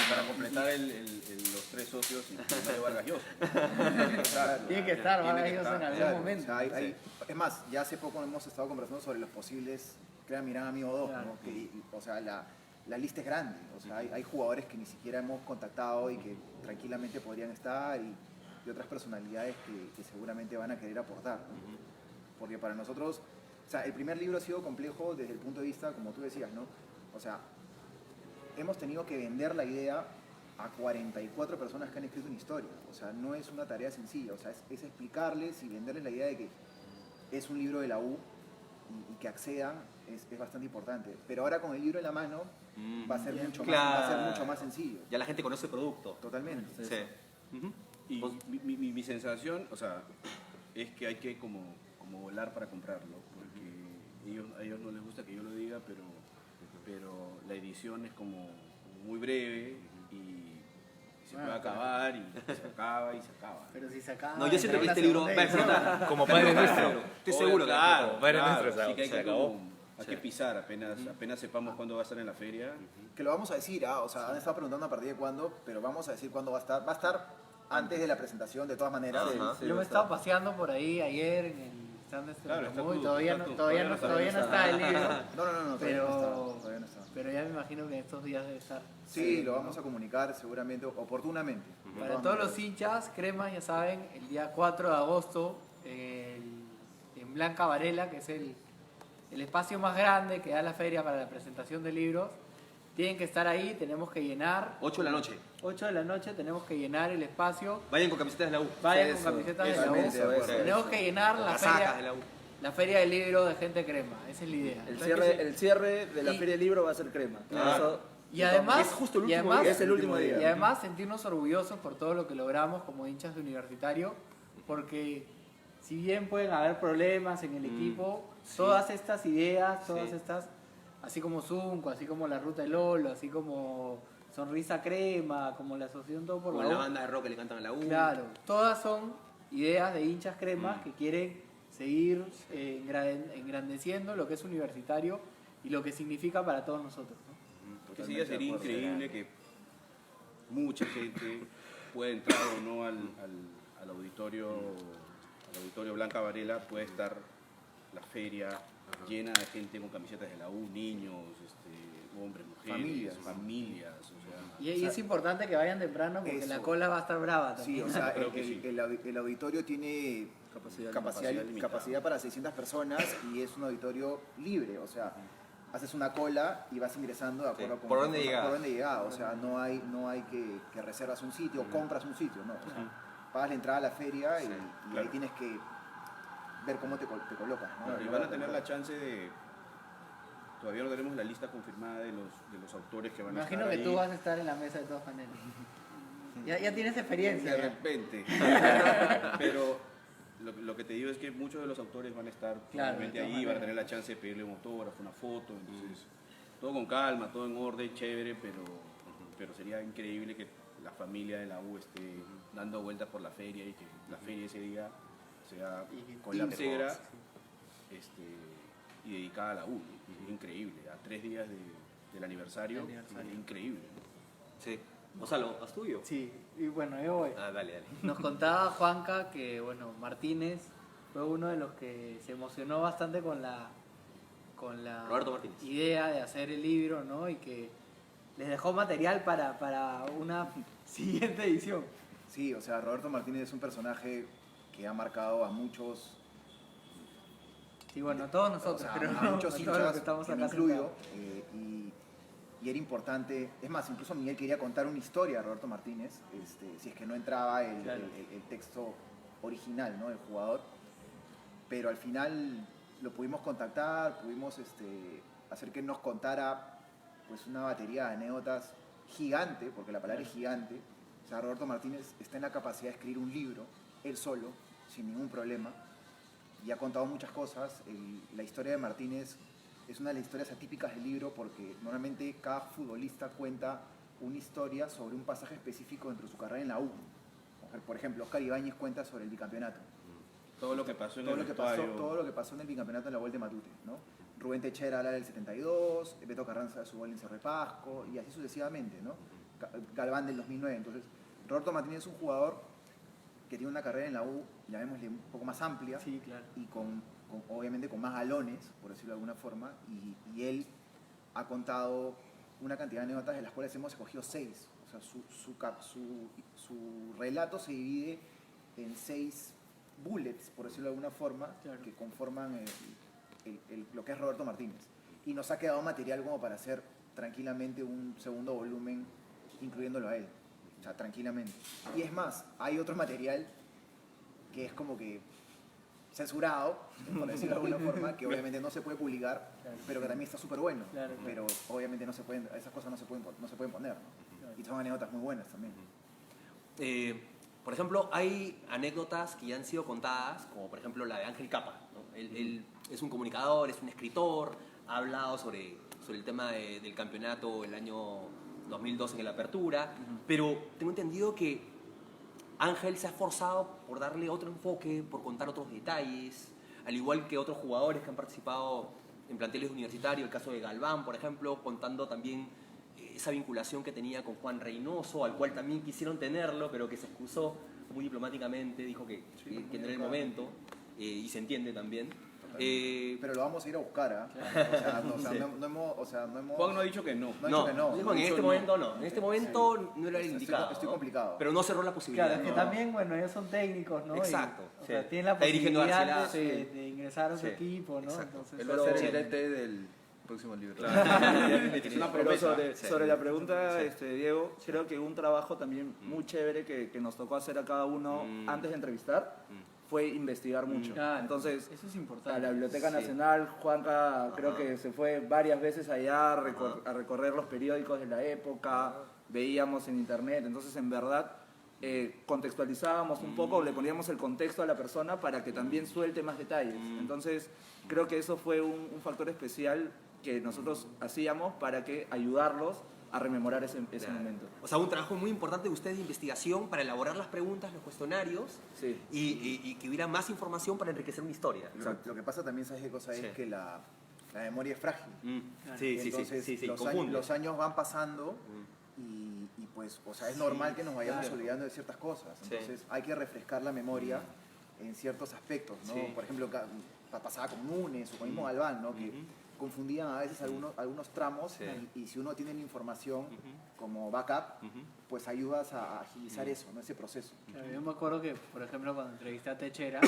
Para completar los tres socios y Mario Vargas Llosa. claro, Tiene que estar, Tiene van que ellos estar, en algún claro, momento. o sea, es más, ya hace poco hemos estado conversando sobre los posibles Crea mi gran amigo 2, Claro. ¿no? O sea, la lista es grande, o sea, hay jugadores que ni siquiera hemos contactado y que tranquilamente podrían estar y otras personalidades que seguramente van a querer aportar, ¿no? Porque para nosotros, o sea, el primer libro ha sido complejo desde el punto de vista, como tú decías, ¿no? O sea, hemos tenido que vender la idea a 44 personas que han escrito una historia. O sea, no es una tarea sencilla. O sea, es explicarles y venderles la idea de que es un libro de la U y que accedan es bastante importante. Pero ahora con el libro en la mano va a ser mucho más sencillo. Ya la gente conoce el producto. Totalmente. Sí. Ujú. Y mi sensación, o sea, es que hay que como volar para comprarlo, porque a ellos no les gusta que yo lo diga, pero la edición es como muy breve y se puede acabar y se acaba y se acaba. Pero si se acaba. No, yo siento que la este libro va a segunda edición. explotar. Como Padre Nuestro. Estoy seguro que claro, como Padre Nuestro, así que hay se que, acabó. hay que pisar apenas sepamos cuándo va a estar en la feria. Que lo vamos a decir, o sea, han estado preguntando a partir de cuándo, pero vamos a decir cuándo va a estar. Va a estar antes de la presentación, de todas maneras. Ajá. Sí, Yo me va a estaba estar. paseando por ahí ayer en el stand de Claro, está Muy, tú, todavía está no tú, todavía no está el libro. No, todavía no está. Pero ya me imagino que estos días debe estar. Sí, lo vamos a comunicar seguramente, oportunamente. De Para todas todos maneras. los hinchas, cremas, ya saben, el día 4 de agosto en Blanca Varela, que es el espacio más grande que da la feria para la presentación de libros, tienen que estar ahí, tenemos que llenar. 8 de la noche. 8 de la noche tenemos que llenar el espacio. Vayan con camisetas de la U. Vayan Eso, con camisetas de la U. totalmente, de acuerdo. Tenemos que llenar Casacas de la U. la feria del libro de gente crema. Esa es la idea. El cierre de la Y- Feria del Libro va a ser crema. Claro. Y además, Es justo el y último además- día. Es el último día. Y además sentirnos orgullosos por todo lo que logramos como hinchas de Universitario, porque si bien pueden haber problemas en el equipo, todas estas ideas, todas Sí. estas, así como Zunco, así como la Ruta del Lolo, así como Sonrisa Crema, como la Asociación Todo por Con la la U, banda de rock que le cantan a la U. claro, todas son ideas de hinchas cremas que quieren seguir engrandeciendo lo que es Universitario y lo que significa para todos nosotros, ¿no? Porque ese día sería increíble que mucha gente pueda entrar o no al auditorio Blanca Varela, puede estar la feria llena de gente con camisetas de la U, niños, hombres, mujeres, familias, o sea, Y es importante que vayan temprano porque Eso. la cola va a estar brava Sí, también. o sea, Creo que sí. el auditorio tiene capacidad para 600 personas y es un auditorio libre, o sea, haces una cola y vas ingresando de acuerdo con ¿Por dónde llegada? por dónde llegada, o sea, no hay que reservas un sitio, compras un sitio, no, o sea, pagas la entrada a la feria y ahí claro. tienes que ver cómo te colocas, ¿no? Claro, y van a tener la chance de... Todavía no tenemos la lista confirmada de los autores que van Me a estar imagino que ahí. tú vas a estar en la mesa de todas maneras. Ya tienes experiencia. De ya. repente. Pero lo que te digo es que muchos de los autores van a estar Claro, probablemente de todas ahí, van a maneras. tener la chance de pedirle un autógrafo, una foto, entonces todo con calma, todo en orden, chévere, pero sería increíble que la familia de la U esté dando vueltas por la feria y que la feria ese día sea con la íntegra y dedicada a la U. Es increíble, a 3 días del aniversario, El aniversario. increíble. Sí. Gonzalo, ¿vas tuyo? Sí, y bueno, yo voy. Ah, dale, dale. Nos contaba Juanca que, bueno, Martínez fue uno de los que se emocionó bastante con la Roberto Martínez. idea de hacer el libro, ¿no? Y que les dejó material para una siguiente edición. Sí, o sea, Roberto Martínez es un personaje que ha marcado a muchos, Sí, bueno, a todos nosotros, o sea, pero a no, muchos a todos los hinchas, que estamos que acá me incluyo, sentados. y era importante, es más, incluso Miguel quería contar una historia a Roberto Martínez, si es que no entraba Claro. el texto original, ¿no?, del jugador, pero al final lo pudimos contactar, pudimos hacer que nos contara pues una batería de anécdotas gigante, porque la palabra es gigante. O sea, Roberto Martínez está en la capacidad de escribir un libro, él solo, sin ningún problema, y ha contado muchas cosas. La historia de Martínez es una de las historias atípicas del libro, porque normalmente cada futbolista cuenta una historia sobre un pasaje específico dentro de su carrera en la U. Por ejemplo, Oscar Ibáñez cuenta sobre el bicampeonato. Todo lo que pasó en Todo el lo que pasó, vestuario. todo lo que pasó en el bicampeonato en la Vuelta de Matute, ¿no? Rubén Techera habla del 72, Beto Carranza de su gol en Cerro de Pasco, y así sucesivamente, ¿no? Galván del 2009. Entonces, Roberto Martínez es un jugador que tiene una carrera en la U, llamémosle un poco más amplia, Sí, claro. y obviamente con más galones, por decirlo de alguna forma, y él ha contado una cantidad de anécdotas de las cuales hemos escogido 6. O sea, su relato se divide en 6 bullets, por decirlo de alguna forma, Claro. que conforman lo que es Roberto Martínez. Y nos ha quedado material como para hacer tranquilamente un segundo volumen, incluyéndolo a él. O sea, tranquilamente. Y es más, hay otro material que es como que censurado, por decirlo de alguna forma, que obviamente no se puede publicar, Claro. pero que también está súper bueno. Claro, claro. Pero obviamente no se pueden, esas cosas no se pueden poner, ¿no? Claro. Y son anécdotas muy buenas también. Por ejemplo, hay anécdotas que ya han sido contadas, como por ejemplo la de Ángel Capa, ¿no? Él es un comunicador, es un escritor, ha hablado sobre el tema del campeonato el año 2012 en la apertura, pero tengo entendido que Ángel se ha esforzado por darle otro enfoque, por contar otros detalles, al igual que otros jugadores que han participado en planteles universitarios, el caso de Galván, por ejemplo, contando también esa vinculación que tenía con Juan Reynoso, al cual también quisieron tenerlo, pero que se excusó muy diplomáticamente, dijo que no era el momento, y se entiende también. Pero lo vamos a ir a buscar, ¿ah? O sea, no hemos... Juan no ha dicho que no. No ha dicho que no. dijo, en este momento no, en este momento no era el indicado. Estoy ¿no? complicado. Pero no cerró la posibilidad. Claro, es que ¿no? también, bueno, ellos son técnicos, ¿no? Exacto, O sí. sea, tienen la Está dirigiendo posibilidad Garcilaso, de ingresar a su Sí. equipo, ¿no? Exacto. Entonces, Él va a ser el chévere. DT del próximo libro. Es una Pero promesa. sobre la pregunta, Sí. Diego, creo que un trabajo también muy chévere que nos tocó hacer a cada uno antes de entrevistar fue investigar mucho. Claro, Entonces, eso es a importante. la Biblioteca Sí. Nacional, Juanca creo que se fue varias veces allá a recorrer los periódicos de la época, veíamos en internet, entonces en verdad contextualizábamos un poco, le poníamos el contexto a la persona para que también suelte más detalles. Entonces creo que eso fue un factor especial que nosotros hacíamos para que ayudarlos a rememorar ese momento. O sea, un trabajo muy importante de ustedes de investigación para elaborar las preguntas, los cuestionarios, Sí. y que hubiera más información para enriquecer una historia. Lo que pasa también, ¿sabes qué cosa Sí. es? Que la memoria es frágil. Sí, sí, Entonces, sí, los los años van pasando y pues, o sea, es normal que nos vayamos claro. olvidando de ciertas cosas. Sí. Entonces, hay que refrescar la memoria en ciertos aspectos, ¿no? Sí. Por ejemplo, pasaba con Núñez o con mismo Galván, ¿no? Que confundían a veces algunos tramos Sí. y si uno tiene la información como backup, pues ayudas a agilizar eso, ¿no? Ese proceso. Claro, yo me acuerdo que, por ejemplo, cuando entrevisté a Techera,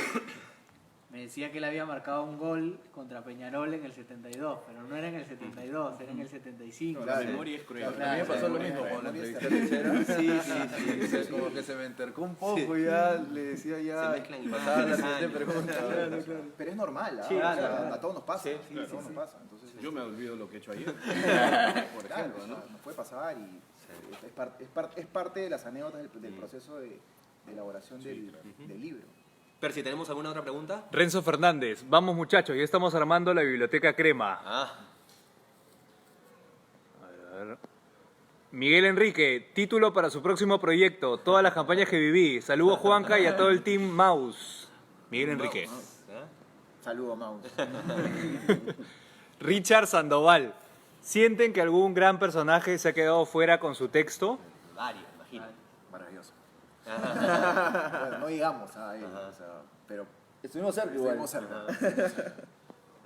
me decía que él había marcado un gol contra Peñarol en el 72, pero no era en el 72, era en el 75. Claro. La memoria es cruel. Claro, A mí me pasó lo la mismo memoria con la está- entrevista de Techera. Como que se me entercó un poco y ya le decía ya. Se mezclan pasaba la imágenes, siguiente pregunta. Pero es normal, ¿ah? Sí, O sea, claro. a todos nos pasa. Sí, Sí, a todos nos pasa. Entonces, Yo me olvido lo que he hecho ayer. Por claro, ejemplo, o ¿no? sea, nos puede pasar y es parte de las anécdotas del proceso de elaboración del libro. Pero si tenemos alguna otra pregunta. Renzo Fernández, vamos muchachos, ya estamos armando la biblioteca Crema. Ah, A ver. Miguel Enrique, título para su próximo proyecto, todas las campañas que viví. Saludos Juanca y a todo el team Mouse. Miguel Enrique. Saludos, Maus. Richard Sandoval, ¿Sienten que algún gran personaje se ha quedado fuera con su texto? Varios, imagino. Maravilloso. Ajá. Bueno, no digamos a él, o sea, pero Estuvimos cerca igual. estuvimos cerca.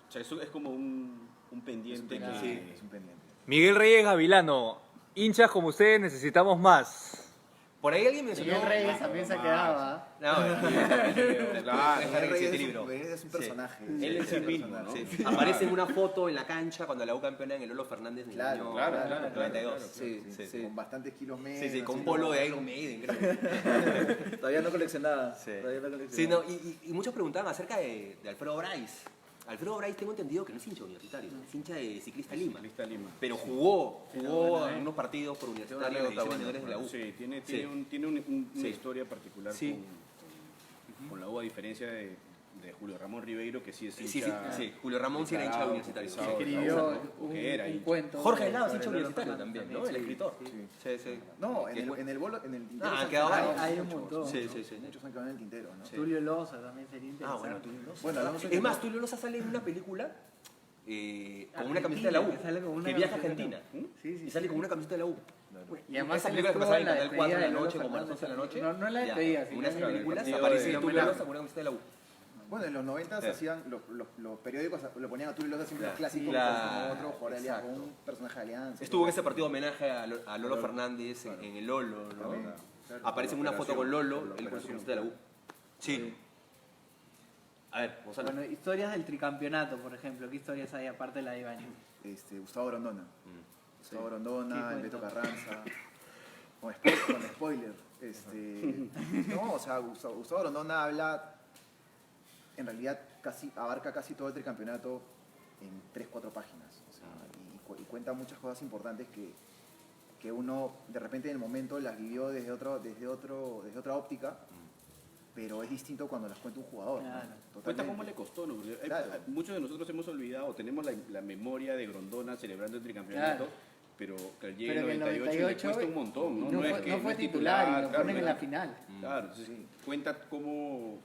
O sea, eso es como un pendiente Es un que... pendiente, es un pendiente. Miguel Reyes Gavilano, hinchas como ustedes necesitamos más. Por ahí alguien mencionó... Miguel Reyes también se quedaba. No, Claro, Miguel Reyes ese es libro. un personaje. Él es el mismo, ¿no? Sí. Aparece en una foto en la cancha cuando la U campeona en el Lolo Fernández en el Claro, año claro, claro, 92. Sí, sí. Con bastantes kilos menos. Sí, con un así, polo ¿no? de Iron Maiden, creo. Todavía no coleccionaba. Sí. Todavía no coleccionaba. Sí, no, y muchos preguntaban acerca de Alfredo Bryce. Alfredo Bryce tengo entendido que no es hincha universitario, es hincha de Ciclista Lima. Lista Lima. Pero jugó en unos partidos por universitarios en las divisiones menores de la U. Sí, tiene Sí. una Sí. historia particular Sí. con la U, a diferencia de Julio Ramón Ribeiro, que sí es Sí, sí, hincha... sí, Julio Ramón sí era hincha universitario. Sí. Escribió que era un hincha. cuento. Jorge Helado es sobre hincha Lolo universitario Fernández también, ¿no? El escritor. Sí, sí. No, Que fue- en el bolo, en el tintero. Ah, se han quedado quedado varios. Hay un muchos, montón. Sí, sí, sí. Muchos han quedado en el tintero, ¿no? Sí. Tulio Loza también sería Ah, interesante. bueno, Tulio Loza. Bueno, Alonso Es más, Tulio Loza sale en una película con una camiseta de la U, que sale con una que viaja a camiseta de la Argentina. Sí, sí, Y sale sí. con una camiseta de la U. Y además esa él película que estuvo pasaba en en la Canal 4 de la despedida de noche, Lolo como a las 11 de la noche. Fernández. No la Ya, despedida, en sino una de en las el películas partido aparece de Tulio homenaje. Loza con una camiseta de la U. Bueno, en los 90 Sí. hacían los periódicos lo ponían a Tulio Loza siempre los clásicos Claro. con otro jugador de Alianza, Exacto. con un personaje de Alianza. Estuvo en ese partido de homenaje a Lolo Fernández en el Lolo, ¿no? También, claro. Aparece en una foto con Lolo, él con su camiseta de la U. Sí. Sí. A ver, Gonzalo. Bueno, historias del tricampeonato, por ejemplo. ¿Qué historias hay aparte de la de Ibáñez? Gustavo Grondona. Gustavo ¿Qué Grondona, el cuenta? Beto Carranza. Con spoiler. No, o sea, Gustavo Grondona habla, en realidad abarca casi todo el tricampeonato en 3-4 páginas. O sea, y cuenta muchas cosas importantes que uno de repente en el momento las vivió desde otra óptica, pero es distinto cuando las cuenta un jugador. ¿no? Claro. Cuenta Totalmente. cómo le costó, ¿no? Porque Claro. muchos de nosotros hemos olvidado, tenemos la memoria de Grondona celebrando el tricampeonato, Claro. pero que llega Pero el que 98 le cuesta un montón, ¿no? No, es que no fue es titular y lo claro, ponen en la final. Claro, entonces cuenta cómo,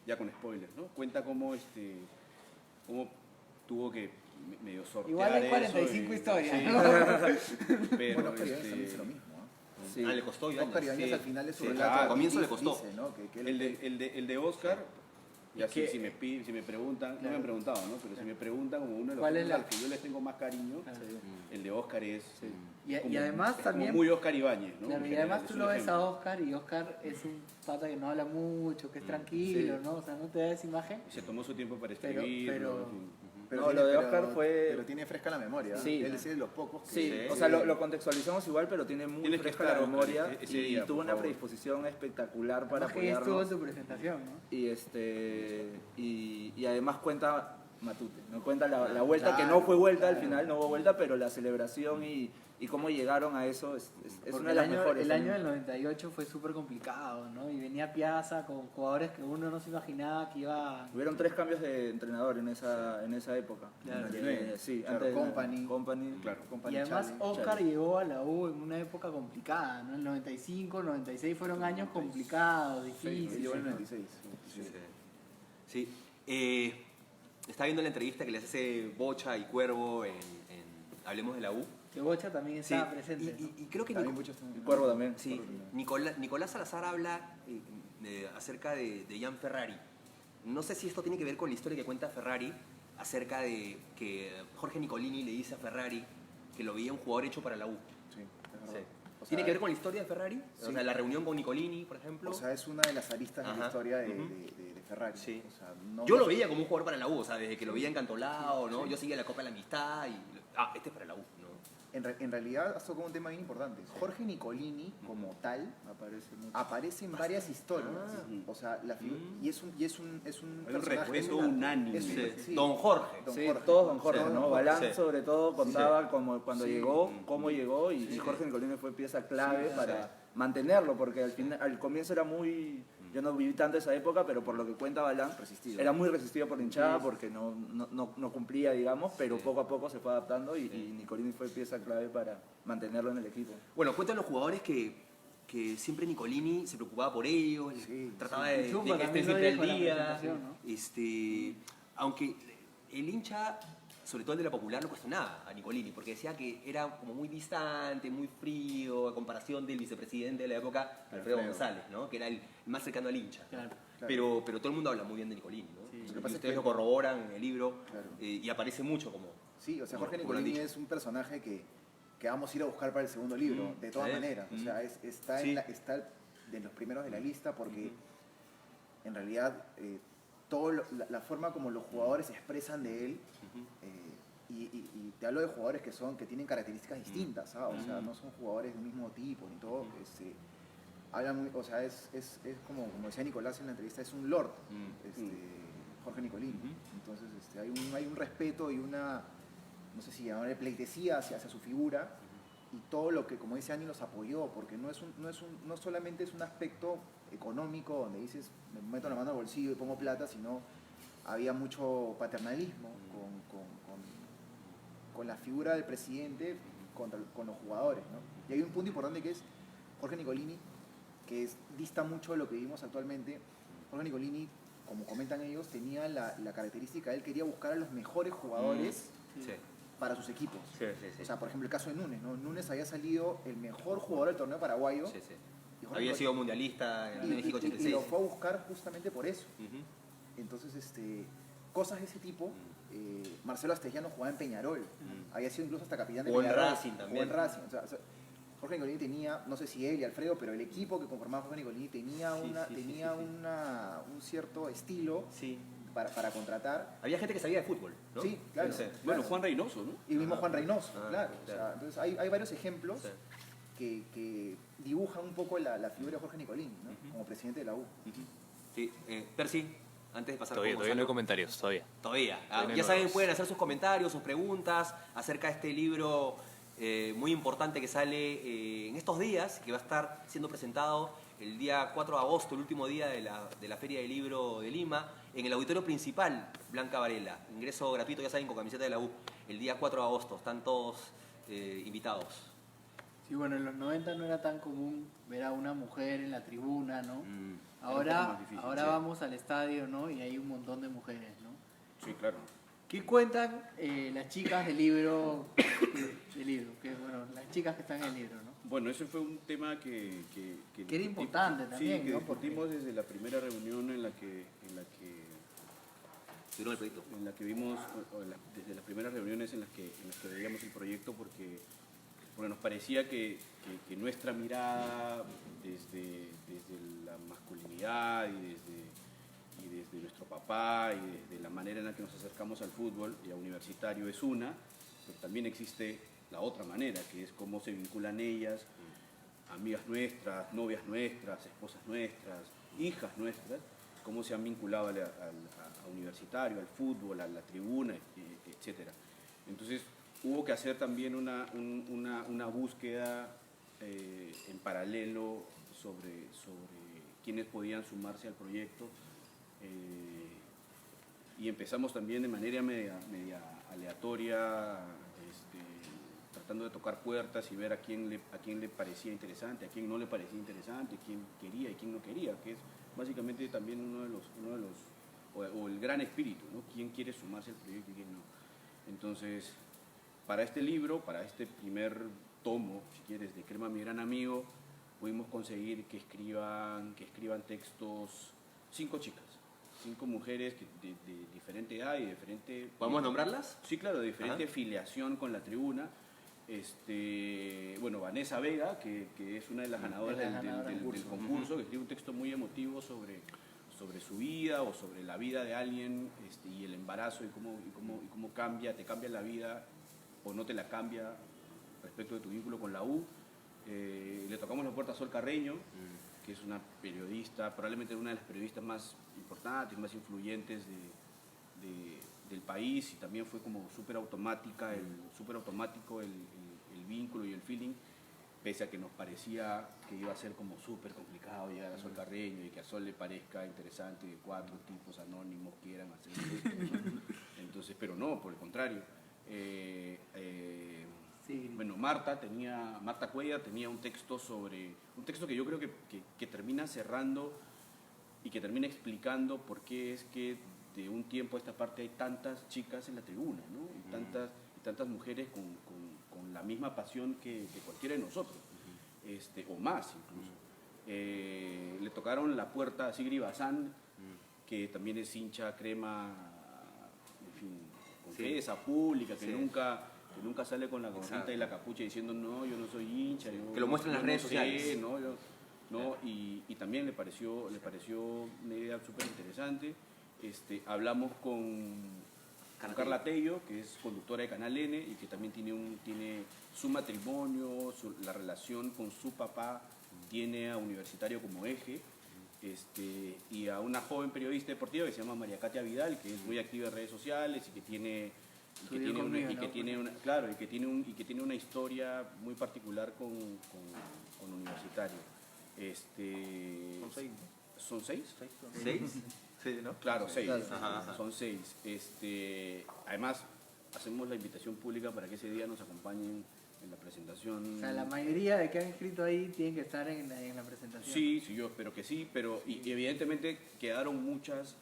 ya con spoilers, ¿no? Cuenta cómo cómo tuvo que medio sortear Igual hay eso 45 y- historias, sí, ¿no? pero, Bueno, Oscar Ibáñez también hizo lo mismo. Sí. Ah, le costó Ibáñez. Oscar Ibáñez Sí. al final de su Sí, relato al comienzo le costó. dice, ¿no? que él- el de Oscar, ya que- si me preguntan, no me han preguntado, ¿no? Pero si me preguntan como uno de los ¿Cuál es juegos la- al que yo les tengo más cariño, el de Oscar es Y además es también... como muy Oscar Ibáñez, ¿no? Claro, En y además general, tú es lo un ves a ejemplo. Oscar y Oscar es un pata que no habla mucho, que es tranquilo, Sí. ¿no? O sea, no te da esa imagen. Y se tomó su tiempo para Pero- escribir. pero- No, lo de Oscar fue- Pero tiene fresca la memoria. Sí. Él es de los pocos que... Sí, o sea, lo contextualizamos igual, pero tiene muy Tienes que fresca estar, la memoria Oscar, ese y día, tuvo por una favor. predisposición espectacular para Además que estuvo en apoyarnos. tu presentación, ¿no? Y además cuenta Matute, ¿no? Cuenta la vuelta, que Claro, no fue vuelta al claro. final, no hubo vuelta, pero la celebración y cómo llegaron a eso es Porque una de las mejores. el año también. del 98 fue súper complicado, ¿no? Y venía Piazza con jugadores que uno no se imaginaba que iba... Hubieron 3 cambios de entrenador en esa época. Claro. Sí, Claro, antes de- Company. Claro. Company Y además Challenge. Oscar llegó a la U en una época complicada, ¿no? El 95, 96 fueron años complicados, Él difíciles. llegó en el 96. Sí. Está viendo la entrevista que les hace Bocha y Cuervo en Hablemos de la U. Que Bocha también Sí, estaba presente. ¿no? y creo que También Nico- muchos están- El Cuervo también. sí, Nicolás Salazar habla acerca de Gian Ferrari. No sé si esto tiene que ver con la historia que cuenta Ferrari acerca de que Jorge Nicolini le dice a Ferrari que lo veía un jugador hecho para la U. Sí, es verdad. Sí. O sea, ¿Tiene que ver con la historia de Ferrari? O Sí. sea, la reunión con Nicolini, por ejemplo. O sea, es una de las aristas de Ajá. la historia de, Ujú. de Ferrari. Sí. O sea, no- Yo no- lo veía como un jugador para la U, o sea, desde que lo veía encantolado, ¿no? Yo seguía la Copa de la Amistad y... este es para la U, ¿no? En realidad has tocado un tema bien importante. Jorge Nicolini, como tal, aparece en varias historias. O sea, y es un Es un personaje- recuento es una- unánime. es un- Sí. sí. Don Jorge. Don Sí, Jorge. todos Don Jorge, Sí. ¿no? Balán Sí. sobre todo contaba como cuando Sí. llegó, cómo llegó y Jorge Nicolini fue pieza clave para mantenerlo, porque al comienzo era muy... Yo no viví tanto esa época, pero por lo que cuenta Balán, Resistido. era muy resistido por la hinchada porque no cumplía, digamos, pero poco a poco se fue adaptando y Nicolini fue pieza clave para mantenerlo en el equipo. Bueno, cuentan los jugadores que siempre Nicolini se preocupaba por ellos, Sí, trataba sí. de Zumba que también estén lo siempre dijo al en la día. presentación, ¿no? Aunque el hincha sobre todo el de la Popular, lo cuestionaba a Nicolini, porque decía que era como muy distante, muy frío, a comparación del vicepresidente de la época, Alfredo González, ¿no? Que era el más cercano al hincha. Claro. Pero todo el mundo habla muy bien de Nicolini, ¿no? Sí. Y Lo que pasa es ustedes que- lo corroboran en el libro, Claro. y aparece mucho como... Sí, o sea, como- Jorge como lo han Nicolini dicho. es un personaje que vamos a ir a buscar para el segundo libro, de todas maneras. O sea, está, Sí. está de los primeros de la lista porque en realidad la forma como los jugadores se expresan de él, y te hablo de jugadores que tienen características distintas, ¿sabes? O sea, no son jugadores del mismo tipo ni todo. Hablan o sea, es como decía Nicolás en la entrevista, es un lord, Jorge Nicolini. Entonces hay un respeto y una, no sé si llamarle pleitesía hacia su figura, y todo lo que, como dice Ani, los apoyó, porque no solamente es un aspecto económico donde dices, me meto la mano al bolsillo y pongo plata, sino había mucho paternalismo con la figura del presidente con los jugadores, ¿no? Y hay un punto importante que es Jorge Nicolini, que dista mucho de lo que vivimos actualmente. Jorge Nicolini, como comentan ellos, tenía la característica, él quería buscar a los mejores jugadores Sí. para sus equipos. Sí, sí, sí. O sea, por ejemplo, el caso de Núñez, ¿no? Núñez había salido el mejor jugador del torneo paraguayo. Sí, sí. y Jorge Había Nicolini- sido mundialista en y México 86. lo fue a buscar justamente por eso. Ujú. Entonces, cosas de ese tipo. Marcelo Astellano jugaba en Peñarol. Había sido incluso hasta capitán de Jugó en Peñarol. Racing también. Jugó en Racing. O sea, Jorge Nicolini tenía, no sé si él y Alfredo, pero el equipo que conformaba Jorge Nicolini tenía, un cierto estilo Sí. para contratar. Había gente que sabía de fútbol, ¿no? Sí, claro. Sí. Bueno, Juan Reynoso, ¿no? Y mismo Juan Reynoso, Ah, claro. O sea, claro. entonces hay varios ejemplos Sí. que dibujan un poco la figura de Jorge Nicolini, ¿no? Como presidente de la U. Sí. Percy, antes de pasar Todavía con no hay Gonzalo. comentarios, todavía. Todavía. Todavía no hay Ya saben, nuevos. pueden hacer sus comentarios, sus preguntas acerca de este libro muy importante que sale en estos días, que va a estar siendo presentado el día 4 de agosto, el último día de la Feria del Libro de Lima, en el auditorio principal Blanca Varela. Ingreso gratuito, ya saben, con camiseta de la U, el día 4 de agosto. Están todos invitados. Sí, bueno, en los 90 no era tan común ver a una mujer en la tribuna, ¿no? un poco Ahora más difícil, ahora sí. vamos al estadio, ¿no? Y hay un montón de mujeres, ¿no? Sí, claro. ¿Qué cuentan las chicas del libro? Que, bueno, las chicas que están en el libro, ¿no? Bueno, ese fue un tema que era importante también, sí, que ¿no? discutimos desde la primera reunión en la que ¿Vieron el proyecto? vimos, desde las primeras reuniones en las que veíamos el proyecto, porque nos parecía que nuestra mirada desde la masculinidad y desde nuestro papá y desde la manera en la que nos acercamos al fútbol y a Universitario es una, pero también existe la otra manera, que es cómo se vinculan ellas, amigas nuestras, novias nuestras, esposas nuestras, hijas nuestras, cómo se han vinculado a Universitario, al fútbol, a la tribuna, etc. Entonces hubo que hacer también una búsqueda en paralelo sobre quiénes podían sumarse al proyecto, y empezamos también de manera media aleatoria, tratando de tocar puertas y ver a quién le parecía interesante, a quién no le parecía interesante, quién quería y quién no quería, que es básicamente también uno de los o el gran espíritu, ¿no? Quién quiere sumarse al proyecto y quién no. Entonces, para este libro, para este primer tomo, si quieres, de Crema, mi gran amigo, pudimos conseguir que escriban textos 5 chicas, 5 mujeres de diferente edad y de diferente... ¿Podemos nombrarlas? Sí, claro, de diferente Ajá. filiación con la tribuna. Bueno, Vanessa Vega, que es una de las ganadoras Es la ganadora del concurso, que escribe un texto muy emotivo sobre su vida o sobre la vida de alguien, y el embarazo y cómo te cambia la vida o no te la cambia respecto de tu vínculo con la U. Le tocamos la puerta a Sol Carreño, que es una periodista, probablemente una de las periodistas más importantes, más influyentes del país, y también fue como súper automático el vínculo y el feeling, pese a que nos parecía que iba a ser como súper complicado llegar a Sol Carreño y que a Sol le parezca interesante que 4 tipos anónimos quieran hacer esto, ¿no? Entonces, pero no, por el contrario. Sí. Bueno, Marta Cuellar tenía un texto que yo creo que termina cerrando y que termina explicando por qué es que de un tiempo a esta parte hay tantas chicas en la tribuna, ¿no? Y tantas mujeres con la misma pasión que cualquiera de nosotros, o más incluso. Le tocaron la puerta a Sigrid Bazán, que también es hincha crema, en fin, confesa, pública, que nunca sale con la gorrita y la capucha diciendo no, yo no soy hincha. Que lo muestran en las redes sociales. Y también le pareció una idea súper interesante. Hablamos con Carla Tello, que es conductora de Canal N y que también tiene su matrimonio, la relación con su papá, tiene a Universitario como eje. Y a una joven periodista deportiva que se llama María Katia Vidal, que es muy activa en redes sociales y que tiene una historia muy particular con Universitario. ¿Son seis? ¿6? Sí, ¿no? Claro, 6. Ajá. Son 6. Además, hacemos la invitación pública para que ese día nos acompañen en la presentación. O sea, la mayoría de que han escrito ahí tienen que estar en la presentación. Sí, yo espero que sí, pero y evidentemente quedaron muchas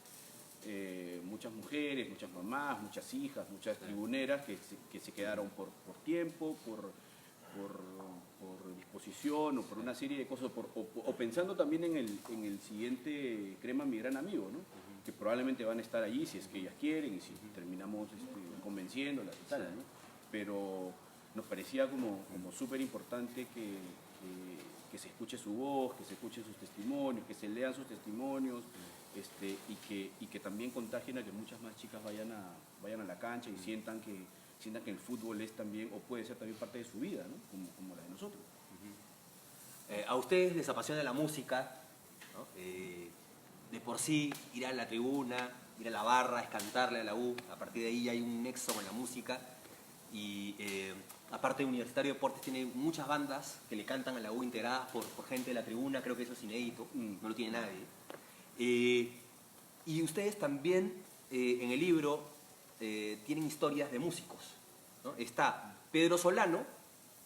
mujeres, muchas mamás, muchas hijas, muchas tribuneras que se quedaron por tiempo, por disposición o por una serie de cosas, o pensando también en el siguiente Crema Mi Gran Amigo, ¿no? Que probablemente van a estar allí si es que ellas quieren y si terminamos convenciéndolas y tal, ¿no? Pero nos parecía como súper importante que se escuche su voz, que se escuchen sus testimonios, que se lean sus testimonios, y que también contagien a que muchas más chicas vayan a la cancha y sientan que el fútbol es también, o puede ser también parte de su vida, ¿no? Como la de nosotros. A ustedes les apasiona la música, ¿no? De por sí, ir a la tribuna, ir a la barra, es cantarle a la U, a partir de ahí hay un nexo con la música. Y aparte Universitario de Deportes tiene muchas bandas que le cantan a la U integradas por gente de la tribuna, creo que eso es inédito, no lo tiene nadie. Y ustedes también en el libro tienen historias de músicos, ¿no? Está Pedro Solano,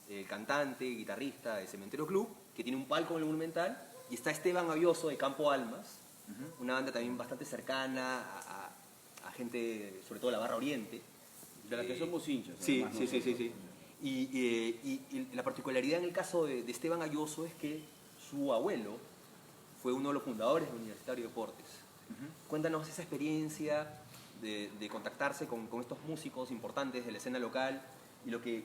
el cantante, guitarrista de Cementerio Club, que tiene un palco en el Monumental, y está Esteban Avioso de Campo Almas, una banda también bastante cercana a gente, sobre todo de la Barra Oriente. De la que somos hinchas. Sí. Nosotros. Y la particularidad en el caso de Esteban Ayoso es que su abuelo fue uno de los fundadores de Universitario de Deportes. Cuéntanos esa experiencia de contactarse con estos músicos importantes de la escena local y lo que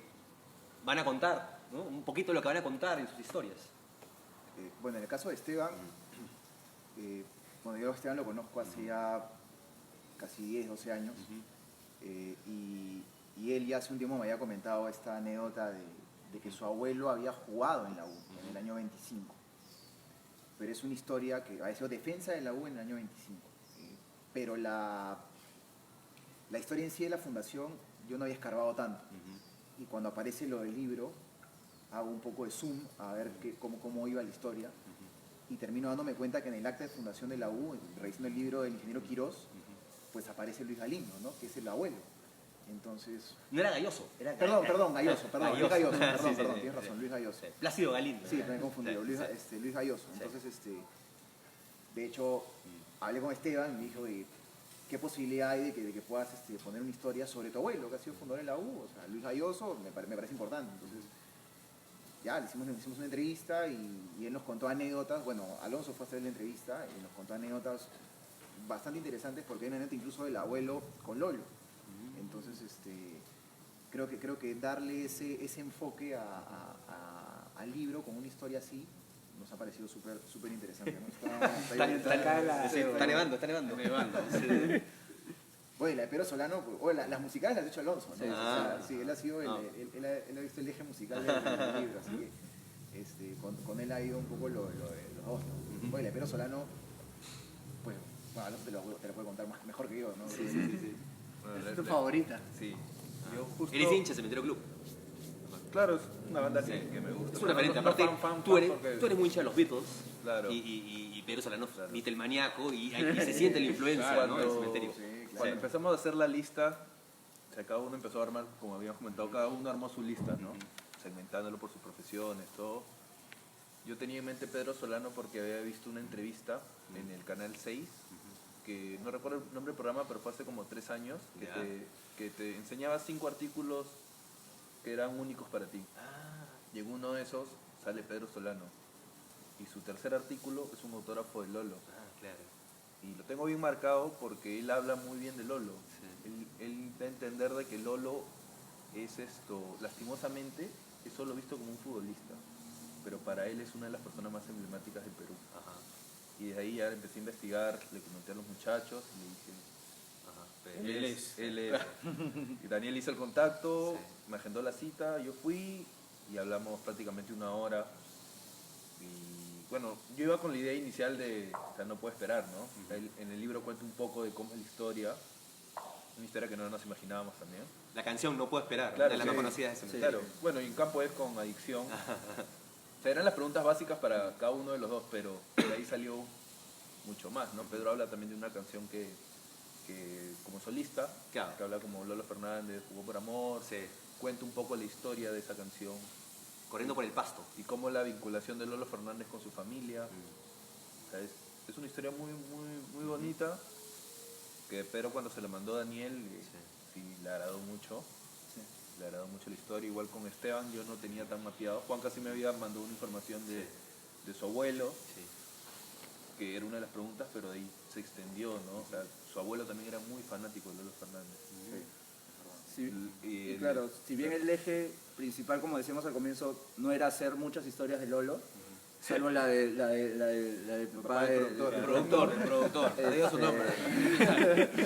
van a contar, ¿no? Un poquito de lo que van a contar en sus historias. Bueno, en el caso de Esteban, yo a Esteban lo conozco hace ya casi 10, 12 años. Y él ya hace un tiempo me había comentado esta anécdota de que su abuelo había jugado en la U en el año 25. Pero es una historia que había sido defensa de la U en el año 25. Pero la historia en sí de la fundación yo no había escarbado tanto. Y cuando aparece lo del libro, hago un poco de zoom a ver cómo iba la historia. Y termino dándome cuenta que en el acta de fundación de la U, revisando el libro del ingeniero Quirós, pues aparece Luis Galindo, ¿no? Que es el abuelo. Entonces... No era Galloso, era Perdón, Galloso, Luis Galloso, Sí, tienes razón, Luis Galloso. Plácido Galindo. Sí, me he confundido, Luis Galloso. Entonces, de hecho, hablé con Esteban y me dijo, ¿qué posibilidad hay de que puedas poner una historia sobre tu abuelo, que ha sido fundador de la U? O sea, Luis Galloso me parece importante. Entonces, ya, le hicimos una entrevista y él nos contó anécdotas. Bueno, Alonso fue a hacer la entrevista y nos contó anécdotas bastante interesantes porque hay una anécdota incluso del abuelo con Lolo. Entonces, creo que darle ese enfoque al libro con una historia así nos ha parecido súper interesante, ¿no? Está nevando. Bueno, la de Pedro Solano, las musicales las ha hecho Alonso, ¿no? Sí. O sea, sí, él ha sido él ha visto el eje musical del libro, así que con él ha ido un poco los dos, ¿no? Bueno, la de Pedro Solano, pues, bueno, Alonso te lo puede contar mejor que yo, ¿no? Sí. ¿Es tu favorita? Sí. Yo justo... Eres hincha de Cementerio Club. Claro, es una banda que me gusta. Es una referente. No Aparte, fan, tú eres porque- muy hincha de los Beatles. Claro. Y Pedro Solano, Beatle-maníaco, y se siente la influencia, Claro, ¿no? del Cementerio. Sí, claro. Cuando empezamos a hacer la lista, o sea, cada uno empezó a armar, como habíamos comentado, cada uno armó su lista, ¿no? Segmentándolo por sus profesiones, todo. Yo tenía en mente Pedro Solano porque había visto una entrevista en el Canal 6 que no recuerdo el nombre del programa, pero fue hace como 3 años, Ya. que te enseñaba 5 artículos que eran únicos para ti. Y en uno de esos sale Pedro Solano. Y su tercer artículo es un autógrafo de Lolo. Claro. Y lo tengo bien marcado porque él habla muy bien de Lolo. Sí. Él da a entender de que Lolo es lastimosamente, es solo visto como un futbolista. Pero para él es una de las personas más emblemáticas del Perú. Ajá. Y desde ahí ya empecé a investigar, le comenté a los muchachos y le dije, Ajá. él es. Y Daniel hizo el contacto, Sí. me agendó la cita, yo fui y hablamos prácticamente 1 hora. Y bueno, yo iba con la idea inicial de, o sea, no puedo esperar, ¿no? O sea, en el libro cuento un poco de cómo es la historia, una historia que no nos imaginábamos también. La canción No Puedo Esperar, Claro, de la sí. no conocida de ese Claro, bueno, y en campo es con adicción. O sea, eran las preguntas básicas para cada uno de los dos, pero de ahí salió mucho más, ¿no? Pedro habla también de una canción que como solista, Claro. que habla como Lolo Fernández, Jugó por Amor, Sí. cuenta un poco la historia de esa canción Corriendo por el pasto. y cómo la vinculación de Lolo Fernández con su familia. O sea, es una historia muy bonita, que Pedro cuando se la mandó a Daniel, sí, le agradó mucho. Le agradó mucho la historia, igual con Esteban yo no tenía tan mapeado. Juan casi me había mandado una información de su abuelo, Sí. que era una de las preguntas, pero de ahí se extendió, ¿no? O sea, su abuelo también era muy fanático de Lolo Fernández. Sí. Y Y claro, si bien el eje principal, como decíamos al comienzo, no era hacer muchas historias de Lolo, salvo la de papá del de- productor. El productor. Te digo su nombre.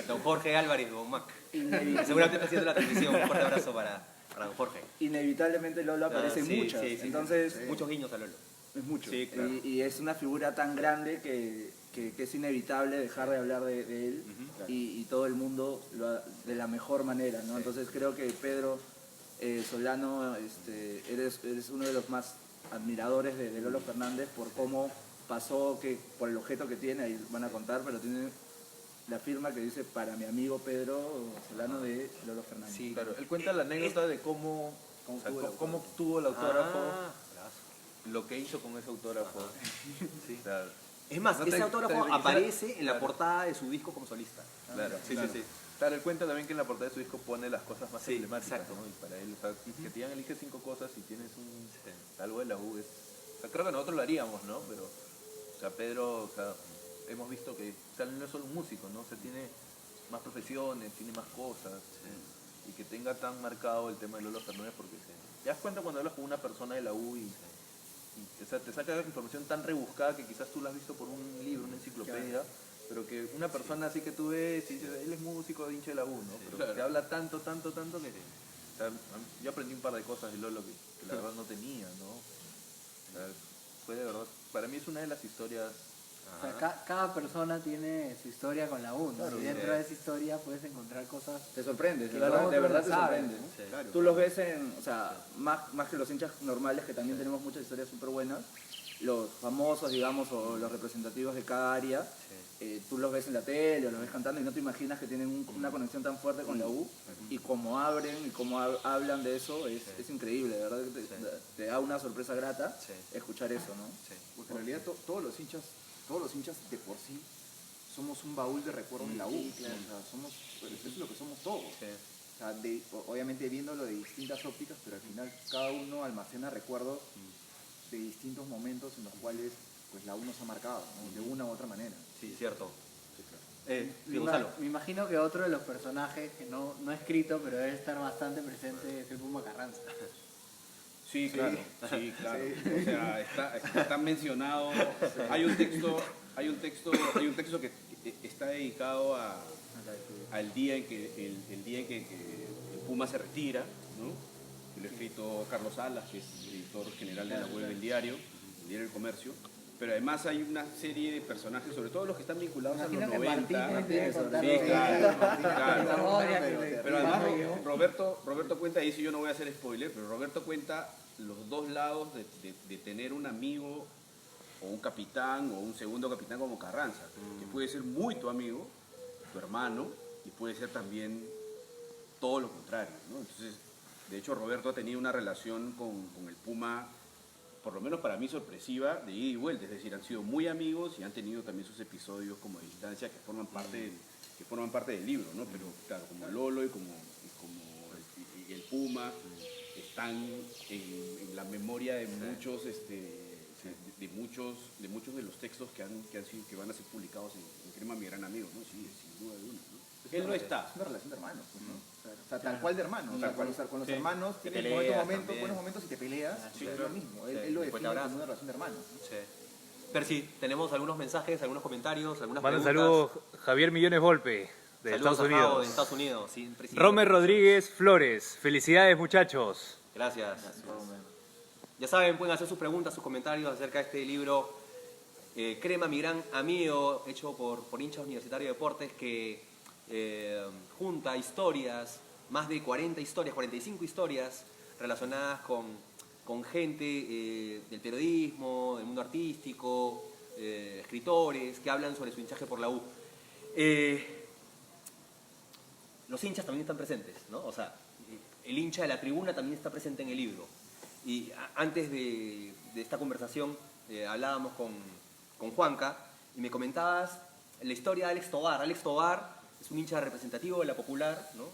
Don Jorge Álvarez, Don Mac. Inevi- Seguramente está haciendo la transmisión. Un fuerte abrazo para don Jorge. Inevitablemente Lolo aparece en Sí, muchas, sí, sí. entonces Muchos guiños a Lolo. es mucho. Sí, claro. Y es una figura tan grande que es inevitable dejar de hablar de él y todo el mundo de la mejor manera, ¿no? Entonces creo que Pedro Solano, eres uno de los más admiradores de Lolo Fernández por cómo pasó, por el objeto que tiene, ahí van a contar, pero tiene la firma que dice para mi amigo Pedro Solano de Lolo Fernández. Sí. Claro, él cuenta la anécdota de cómo obtuvo el autógrafo, lo que hizo con ese autógrafo. O sea, Es más, No ese te- autógrafo te quisiera- aparece en la Claro. portada de su disco como solista. claro, Sí, claro. sí, sí. Claro, él cuenta también que en la portada de su disco pone las cosas más Sí, emblemáticas, exacto. ¿no? Y para él, o sea, que te digan elige 5 cosas y tienes algo de la U, o sea, creo que nosotros lo haríamos, ¿no? Pero, o sea, Pedro, o sea, hemos visto que, o sea, él no es solo un músico, ¿no? O sea, tiene más profesiones, tiene más cosas, y que tenga tan marcado el tema de Lolo Fernández porque te das cuenta cuando hablas con una persona de la U y o sea, te saca información tan rebuscada que quizás tú la has visto por un libro, una enciclopedia, pero que una persona así que tú ves y dices, él es músico de hincha de la U, ¿no? Pero claro. te habla tanto que o sea, yo aprendí un par de cosas de Lolo que la verdad no tenía, ¿no? O sea, fue de verdad, para mí es una de las historias. O sea, cada persona tiene su historia con la U, ¿no? Claro, y dentro de esa historia puedes encontrar cosas. Te sorprende, Que de verdad, no de verdad te saben, sorprende. ¿no? Sí. Claro. Tú los ves o sea, más que los hinchas normales, que también tenemos muchas historias súper buenas, los famosos, digamos, o los representativos de cada área, tú los ves en la tele o los ves cantando y no te imaginas que tienen una conexión tan fuerte con la U, y cómo abren y cómo hablan de eso es increíble, de verdad que te da una sorpresa grata escuchar eso, ¿no? Porque en realidad todos los hinchas de por sí somos un baúl de recuerdos de la U. Sí, claro. O sea, eso es lo que somos todos. O sea, obviamente viéndolo de distintas ópticas, pero al final cada uno almacena recuerdos de distintos momentos en los cuales pues la U nos ha marcado, ¿no? De una u otra manera. Sí, cierto. Me Gonzalo. me imagino que otro de los personajes que no he escrito, pero debe estar bastante presente es el Puma Carranza. Sí, claro. Sí, claro. O sea, está mencionado. Hay un texto que está dedicado al día en que el día en que el Puma se retira, ¿no? Que lo ha escrito Carlos Salas, que es el editor general de la web del diario El Comercio. Pero además hay una serie de personajes, sobre todo los que están vinculados a los Imagino que 90. Martín tiene que contar Sí, claro, la claro. memoria que Pero además me llegó. Roberto cuenta, y eso yo no voy a hacer spoiler, pero Roberto cuenta los dos lados de tener un amigo o un capitán o un segundo capitán como Carranza, que puede ser muy tu amigo, tu hermano, y puede ser también todo lo contrario, ¿no? Entonces, de hecho Roberto ha tenido una relación con el Puma por lo menos para mí, sorpresiva de ida y vuelta. Es decir, han sido muy amigos y han tenido también sus episodios como de distancia que forman parte del libro, ¿no? Pero claro, como Lolo y el Puma están en la memoria de muchos, de muchos de los textos que van a ser publicados en Crema, mi gran amigo, ¿no? Sí, sin duda alguna, ¿no? Él no está. Es una relación de hermanos, pues, ¿no? O sea, tal cual de hermanos. O sea, con los hermanos Te tienes peleas momentos, también. buenos momentos y te peleas. Sí, es claro. lo mismo. Sí, Él lo después te define abrazas. como una relación de hermanos. Sí. Percy, tenemos algunos mensajes, algunos comentarios, algunas Manda un preguntas. saludo Javier Millones Volpe, de Saludos Estados a Javo, Unidos. de Estados Unidos. Sí, presidente. Romer Rodríguez Flores, felicidades muchachos. Gracias. Ya saben, pueden hacer sus preguntas, sus comentarios acerca de este libro Crema, mi gran amigo, hecho por hinchas universitarios de deportes, que junta historias, más de 40 historias, 45 historias relacionadas con gente del periodismo, del mundo artístico, escritores que hablan sobre su hinchaje por la U. Los hinchas también están presentes, ¿no? O sea, el hincha de la tribuna también está presente en el libro. Y antes de esta conversación hablábamos con Juanca y me comentabas la historia de Alex Tobar. Alex Tobar es un hincha representativo de la Popular, ¿no?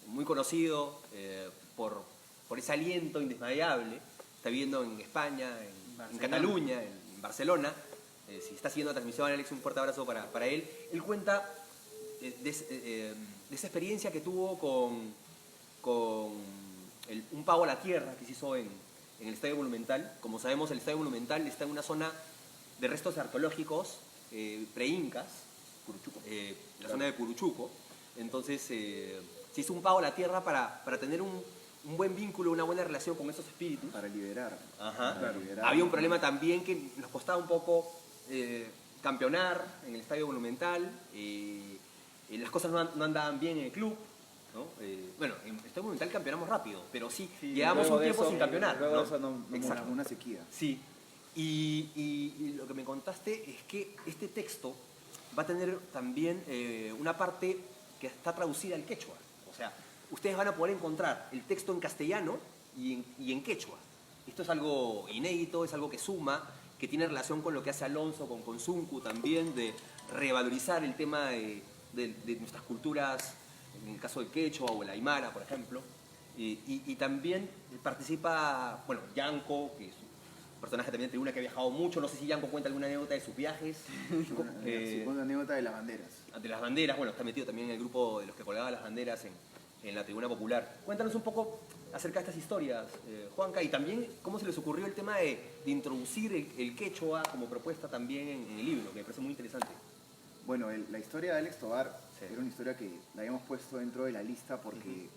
Muy conocido por ese aliento indesmayable. Está viviendo en España, en Cataluña, en Barcelona. Si está siguiendo la transmisión, Alex, un fuerte abrazo para él. Él cuenta de esa experiencia que tuvo con un pavo a la tierra que se hizo en el Estadio Monumental. Como sabemos, el Estadio Monumental está en una zona de restos arqueológicos pre-incas, la zona de Puruchuco. Entonces, se hizo un pavo a la tierra para tener un buen vínculo, una buena relación con esos espíritus. Para liberar. Ajá. Para liberar. Había un problema también que nos costaba un poco campeonar en el Estadio Monumental. Las cosas no andaban bien en el club, ¿no? Bueno, en el Estadio Monumental campeonamos rápido, pero sí, llevamos luego un de tiempo eso- sin campeonar, luego ¿no? de eso no Exacto. Una sequía. Sí, y lo que me contaste es que este texto va a tener también una parte que está traducida al quechua. O sea, ustedes van a poder encontrar el texto en castellano y en quechua. Esto es algo inédito, es algo que suma, que tiene relación con lo que hace Alonso, con Zuncu también, de revalorizar el tema de nuestras culturas, en el caso del quechua o el aymara, por ejemplo. Y también participa, bueno, Yanko, que es un personaje también de tribuna que ha viajado mucho. No sé si Yanko cuenta alguna anécdota de sus viajes. Sí, con una anécdota de las banderas. De las banderas, bueno, está metido también en el grupo de los que colgaban las banderas en la tribuna popular. Cuéntanos un poco acerca de estas historias, Juanca, y también cómo se les ocurrió el tema de introducir el quechua como propuesta también en el libro, que me parece muy interesante. Bueno, la historia de Alex Tobar Sí. era una historia que la habíamos puesto dentro de la lista porque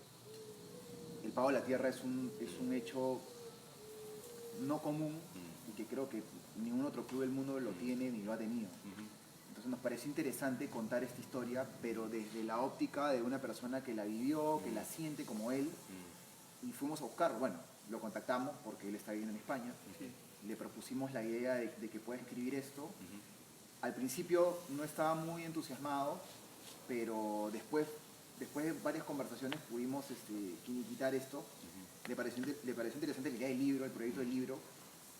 el pavo a la tierra es un hecho no común y que creo que ningún otro club del mundo lo tiene ni lo ha tenido. Entonces nos pareció interesante contar esta historia, pero desde la óptica de una persona que la vivió, que la siente como él, y fuimos a buscarlo. Bueno, lo contactamos porque él está viviendo en España, le propusimos la idea de que pueda escribir esto. Al principio no estaba muy entusiasmado, pero después de varias conversaciones pudimos quitar esto. Le pareció interesante la idea del libro, el proyecto del libro.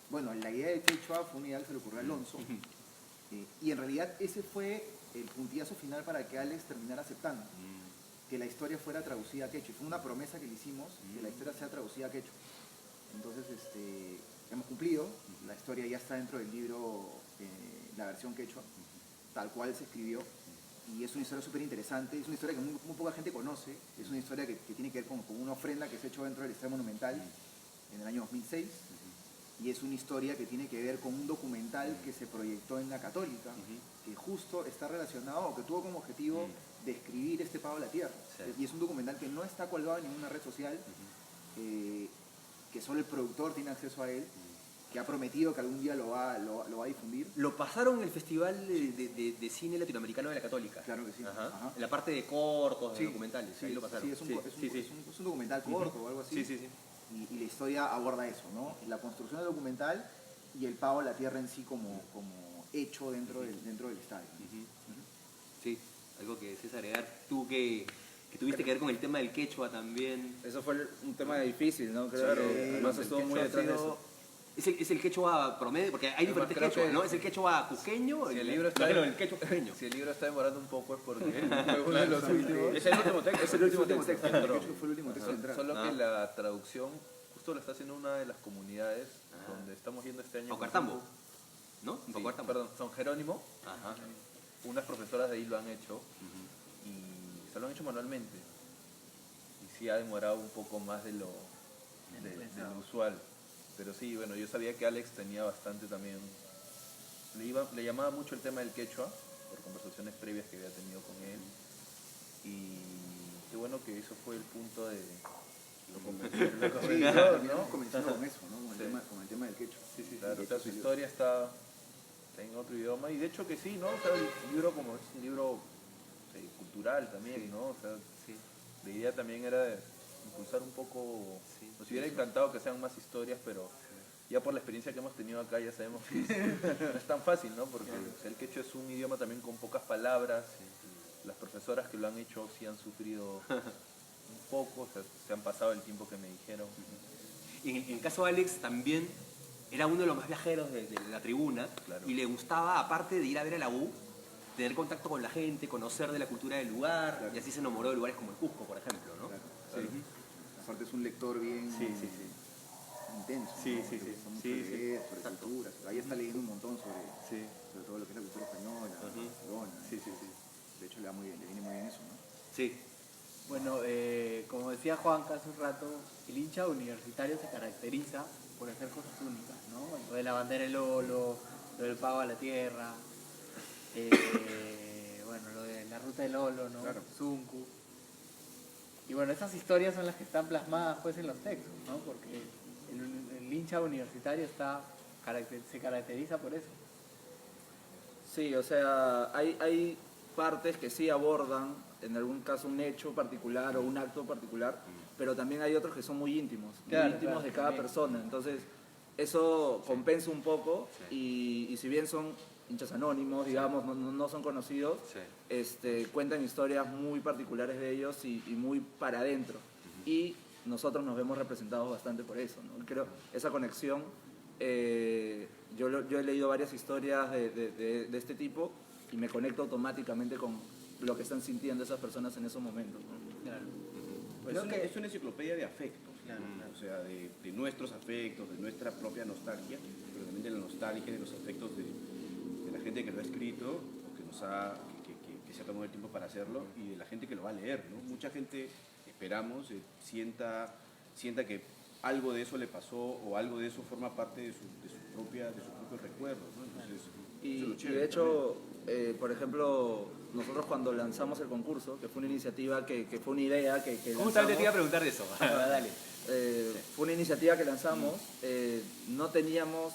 Bueno, la idea del quechua fue una idea que se le ocurrió a Alonso. Y en realidad ese fue el puntillazo final para que Alex terminara aceptando que la historia fuera traducida a quechua. Y fue una promesa que le hicimos, que la historia sea traducida a quechua. Entonces hemos cumplido, la historia ya está dentro del libro, la versión quechua, tal cual se escribió. Y es una historia súper interesante, es una historia que muy poca gente conoce, es una historia que tiene que ver con una ofrenda que se ha hecho dentro del Estadio Monumental en el año 2006. Y es una historia que tiene que ver con un documental que se proyectó en la Católica, que justo está relacionado o que tuvo como objetivo describir este pavo a la tierra. Sí. Y es un documental que no está colgado en ninguna red social, que solo el productor tiene acceso a él, que ha prometido que algún día lo va a difundir. Lo pasaron en el Festival de Cine Latinoamericano de la Católica. Claro que sí. Ajá. Ajá. En la parte de cortos, de Sí, documentales, ahí lo pasaron. Sí, es un documental corto o algo así. Sí, sí, sí. Y la historia aborda eso, ¿no? La construcción del documental y el pavo a la tierra en sí como hecho dentro del estadio. Sí, algo que desees agregar. Tú que tuviste que ver con el tema del quechua también. Eso fue un tema difícil, ¿no? Creo Claro, que además el estuvo muy quechua ha detrás de sido eso. es el quechua promedio, porque hay Además, diferentes creo quechuas, que ¿no? Es el quechua cusqueño, si el libro está bueno, el quechua cusqueño. Si el libro está demorando un poco es porque fue uno de los últimos. Es el último texto. Es el último texto. Claro. Fue el último texto de entrada. Solo Ah. que la traducción justo lo está haciendo una de las comunidades donde estamos yendo este año. Paucartambo, ¿no? Sí, Paucartambo. perdón, San Jerónimo. Ajá. Unas profesoras de ahí lo han hecho y se lo han hecho manualmente. Y sí ha demorado un poco más de lo usual. Pero sí, bueno, yo sabía que Alex tenía bastante también. Le llamaba mucho el tema del quechua por conversaciones previas que había tenido con él. Y qué bueno que eso fue el punto de lo convenció. Sí, claro, terminamos convenciendo con eso, ¿no? Con el tema del quechua. Sí, claro, o sea, su historia está en otro idioma y de hecho que sí, ¿no? O sea, el libro como es un libro cultural también, ¿no? O sea, la idea también era de impulsar un poco, nos hubiera encantado que sean más historias, pero ya por la experiencia que hemos tenido acá ya sabemos que no es tan fácil, ¿no? Porque o sea, el quechua es un idioma también con pocas palabras, las profesoras que lo han hecho sí han sufrido un poco, o sea, se han pasado el tiempo que me dijeron. Y en el caso de Alex también era uno de los más viajeros de la tribuna, Claro. y le gustaba, aparte de ir a ver a la U, tener contacto con la gente, conocer de la cultura del lugar, Claro. y así se enamoró de lugares como el Cusco, por ejemplo, ¿no? Claro. Aparte es un lector bien intenso. Sí, ¿no? sí, Le sí. gusta mucho Sí, sí. leer sobre cultura. Ahí está leyendo un montón Sí, sobre todo lo que es la cultura española, Barcelona. sí, sí. De hecho le va muy bien, le viene muy bien eso, ¿no? Sí. Bueno, como decía Juanca hace un rato, el hincha universitario se caracteriza por hacer cosas únicas, ¿no? Lo de la bandera del Lolo, lo del pago a la tierra, bueno, lo de la ruta del Lolo, ¿no? Claro. Zuncu. Y bueno, esas historias son las que están plasmadas pues en los textos, ¿no? Porque el hincha universitario se caracteriza por eso. Sí, o sea, hay partes que sí abordan, en algún caso, un hecho particular o un acto particular, pero también hay otros que son muy íntimos, Claro, muy íntimos claro, de cada también. persona. Entonces, eso compensa un poco y si bien son hinchas anónimos, digamos, no son conocidos, cuentan historias muy particulares de ellos y muy para adentro. Y nosotros nos vemos representados bastante por eso, ¿no? Creo esa conexión, yo he leído varias historias de este tipo y me conecto automáticamente con lo que están sintiendo esas personas en esos momentos, ¿no? Claro. Es una enciclopedia de afectos, ¿no? O sea, de nuestros afectos, de nuestra propia nostalgia, pero también de la nostalgia, de los afectos de la gente que lo ha escrito, o que se ha tomado el tiempo para hacerlo, y de la gente que lo va a leer, ¿no? Mucha gente, esperamos, sienta que algo de eso le pasó o algo de eso forma parte de sus propios recuerdos, ¿no? Entonces, Y, eso es lo y chévere de hecho, por ejemplo, nosotros cuando lanzamos el concurso, que fue una iniciativa que fue una idea que Justamente te iba a preguntar de eso. Dale. fue una iniciativa que lanzamos, no teníamos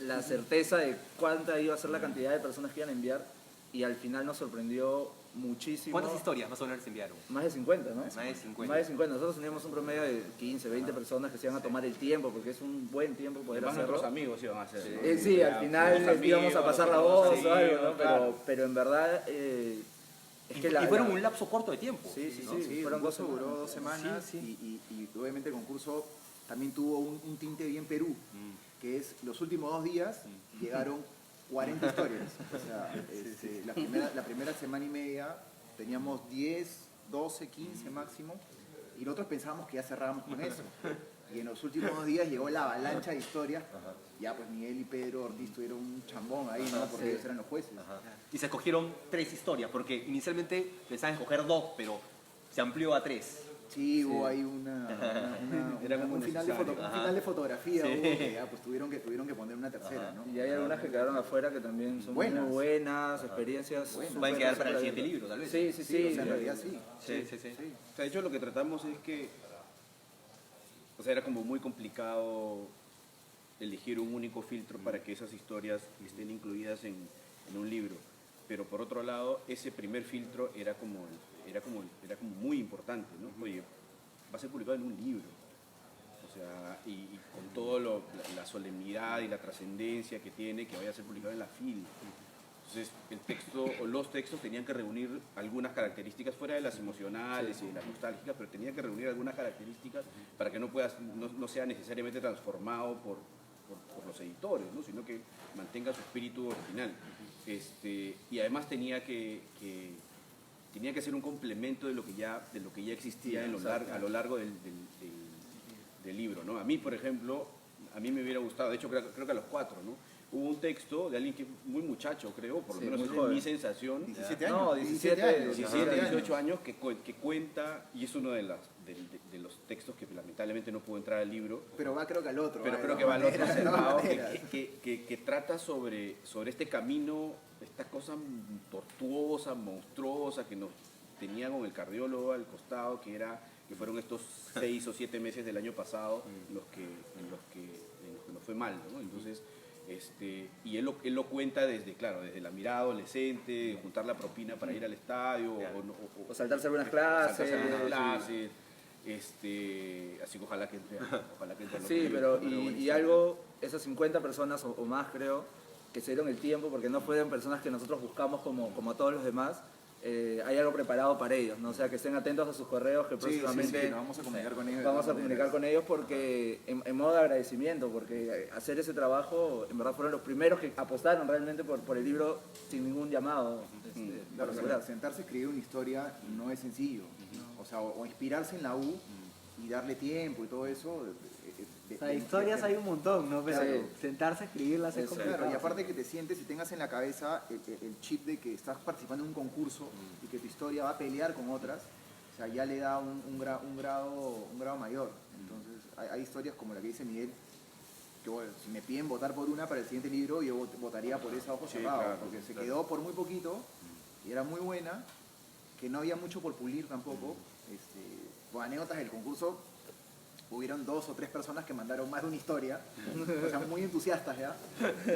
la certeza de cuánta iba a ser la cantidad de personas que iban a enviar y al final nos sorprendió muchísimo. ¿Cuántas historias más o menos se enviaron? Más de 50, ¿no? Más de 50. Más de 50. Nosotros teníamos un promedio de 15, 20 personas que se iban a tomar el tiempo, porque es un buen tiempo poder Además, hacerlo. nuestros amigos iban a hacer. ¿no? Sí, al final les íbamos a pasar la voz o algo, ¿no? claro. Pero en verdad es que Y fueron un lapso corto de tiempo. Sí, sí, ¿no? sí. Sí, fueron el dos concurso duró semanas. 2 semanas Sí, sí. Y obviamente el concurso también tuvo un tinte bien Perú, que es los últimos 2 días llegaron 40 historias. O sea, la primera semana y media teníamos 10, 12, 15 máximo y nosotros pensábamos que ya cerrábamos con eso. Y en los últimos 2 días llegó la avalancha de historias. Ya pues Miguel y Pedro Ortiz tuvieron un chambón ahí, ¿no? Porque ellos eran los jueces. Y se escogieron 3 historias, porque inicialmente pensaban escoger 2, pero se amplió a 3. Sí, hubo ahí un final de fotografía, Sí. hubo que ya, pues tuvieron que poner una tercera, ¿no? Y hay algunas que quedaron afuera que también son Buenas. muy buenas, experiencias. Van a quedar para el siguiente libro, tal vez. Sí, sí, sí. Sí, o sea, en realidad sí. Sí. O sea, de hecho lo que tratamos es que, o sea, era como muy complicado elegir un único filtro para que esas historias estén incluidas en un libro. Pero por otro lado, ese primer filtro era como muy importante, ¿no? Oye, va a ser publicado en un libro. O sea, y con toda la solemnidad y la trascendencia que tiene, que vaya a ser publicado en la FIL. Entonces, el texto o los textos tenían que reunir algunas características fuera de las emocionales y de las nostálgicas, pero tenían que reunir algunas características para que no sea necesariamente transformado por los editores, ¿no? Sino que mantenga su espíritu original. Y además tenía que ser un complemento de lo que ya existía a lo largo del libro, ¿no? A mí, por ejemplo, a mí me hubiera gustado, de hecho creo que a los 4, ¿no? Hubo un texto de alguien que es muy muchacho, creo, por lo Sí, menos muy esa es joven. mi sensación. 17 No, años. 17, 18 años que cuenta, y es uno de los textos que lamentablemente no pudo entrar al libro, Pero va creo que al otro. pero de creo todas que va al otro maneras, de todas sentado, maneras. que trata sobre este camino, esta cosa tortuosa, monstruosa que nos tenía con el cardiólogo al costado, que fueron estos 6 o 7 meses del año pasado en los que nos fue mal, ¿no? Entonces, y él lo cuenta desde la mirada adolescente, de juntar la propina para ir al estadio, O saltarse algunas clases. saltarse algunas clases, así que ojalá que entre a los Sí, libros, pero ¿no? y buenísimo. algo, esas 50 personas o más creo, que se dieron el tiempo, porque no fueron personas que nosotros buscamos como a todos los demás, hay algo preparado para ellos, ¿no? O sea, que estén atentos a sus correos, que Sí, próximamente sí, nos vamos a comunicar con ellos. vamos a comunicar con ellos porque en modo de agradecimiento, porque hacer ese trabajo, en verdad fueron los primeros que apostaron realmente por el libro sin ningún llamado. Claro, por asegurar. sentarse a escribir una historia no es sencillo. O sea, o inspirarse en la U y darle tiempo y todo eso. O sea, historias hay un montón, ¿no? Pero Sí. sentarse a escribirlas es Eso. complicado. Claro, y aparte que te sientes y tengas en la cabeza el chip de que estás participando en un concurso y que tu historia va a pelear con otras, o sea, ya le da un grado mayor. Entonces, hay historias como la que dice Miguel, que bueno, si me piden votar por una para el siguiente libro, yo votaría por esa Ojos Sí, Cerrados, claro, porque se claro. quedó por muy poquito y era muy buena, que no había mucho por pulir tampoco. Por anécdotas del concurso, hubieron 2 o 3 personas que mandaron más de una historia, o sea, muy entusiastas ya,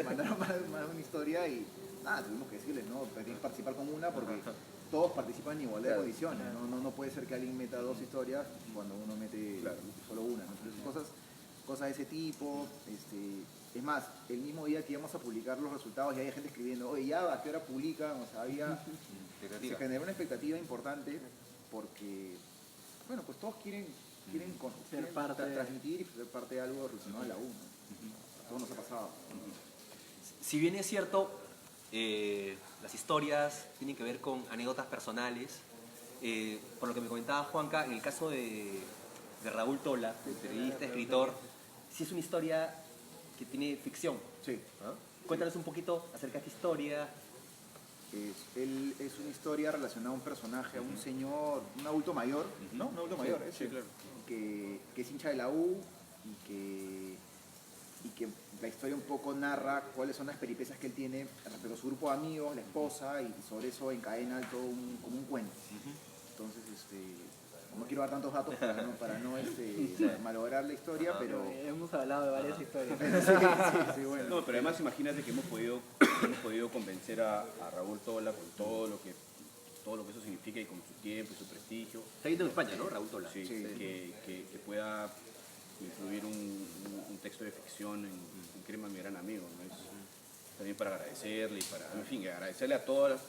mandaron más de una historia y nada, tuvimos que decirles, no, tienes que participar con una porque todos participan en igualdad de condiciones, no puede ser que alguien meta 2 historias cuando uno mete solo una, ¿no? Entonces, cosas de ese tipo, es más, el mismo día que íbamos a publicar los resultados ya había gente escribiendo, oye, ya, ¿a qué hora publican? O sea, se generó una expectativa importante porque, bueno, pues todos quieren Ser parte de- transmitir y ser parte de algo relacionado a la U, ¿no? A todos nos ha pasado. Si bien es cierto, las historias tienen que ver con anécdotas personales, por lo que me comentaba Juanca, en el caso de Raúl Tola, periodista, escritor, sí es una historia que tiene ficción. Sí. ¿Ah? Cuéntanos un poquito acerca de esta historia. Él es una historia relacionada a un personaje, a un señor, un adulto mayor, ¿no? Un adulto mayor, Sí, claro. que es hincha de la U y que la historia un poco narra cuáles son las peripecias que él tiene respecto a su grupo de amigos, la esposa, y sobre eso encadena todo como un cuento. Entonces, no quiero dar tantos datos para no malograr la historia, pero... Hemos hablado de varias historias. Sí, bueno. No, pero además imagínate que hemos podido convencer a Raúl Tola con todo lo que eso significa y con su tiempo y su prestigio. Está viendo en España, ¿no? Raúl Tola. Sí, que pueda incluir un texto de ficción en Crema, mi gran amigo, ¿no? Es también para agradecerle y agradecerle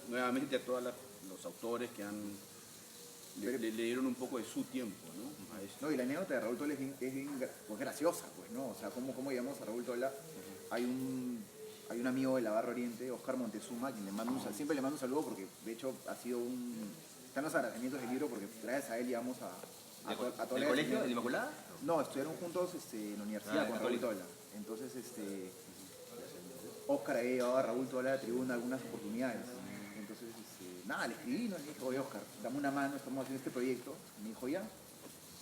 nuevamente a todos los autores que le dieron un poco de su tiempo, ¿no? A esto. No, y la anécdota de Raúl Tola es bien pues, graciosa, pues, ¿no? O sea, ¿cómo llegamos a Raúl Tola? Hay un amigo de la Barra Oriente, Oscar Montezuma, quien siempre le mando un saludo porque de hecho están los agradecimientos del libro porque gracias a él llegamos a toda ¿El la colegio? ¿El Inmaculada? No, estuvieron juntos en la universidad con Raúl Tola. Entonces, Oscar había llevado a Raúl Tola a la tribuna algunas oportunidades. Entonces, nada, le escribí, ¿no? Le dije, oye, Oscar, dame una mano, estamos haciendo este proyecto. Me dijo, ya.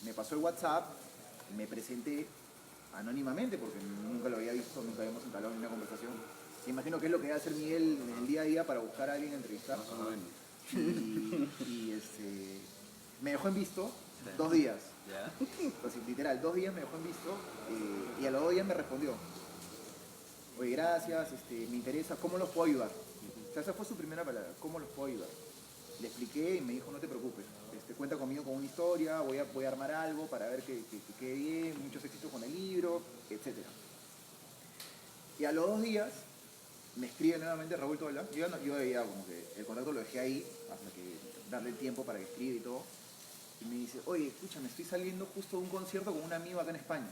Me pasó el WhatsApp, me presenté anónimamente porque nunca lo había visto, nunca habíamos entablado ninguna conversación. Me imagino que es lo que va a hacer Miguel en el día a día para buscar a alguien a entrevistar. Y me dejó en visto 2 días. Ya. Así, literal, 2 días me dejó en visto y a los 2 días me respondió. Oye, gracias, me interesa, ¿cómo los puedo ayudar? O sea, esa fue su primera palabra, ¿cómo los puedo ayudar? Le expliqué y me dijo, no te preocupes, cuenta conmigo con una historia, voy a armar algo para ver que quede bien, muchos éxitos con el libro, etc. Y a los 2 días me escribe nuevamente Raúl Tola. Yo ya como que el contacto lo dejé ahí, hasta que darle el tiempo para que escriba y todo. Y me dice, oye, escucha, me estoy saliendo justo de un concierto con un amigo acá en España.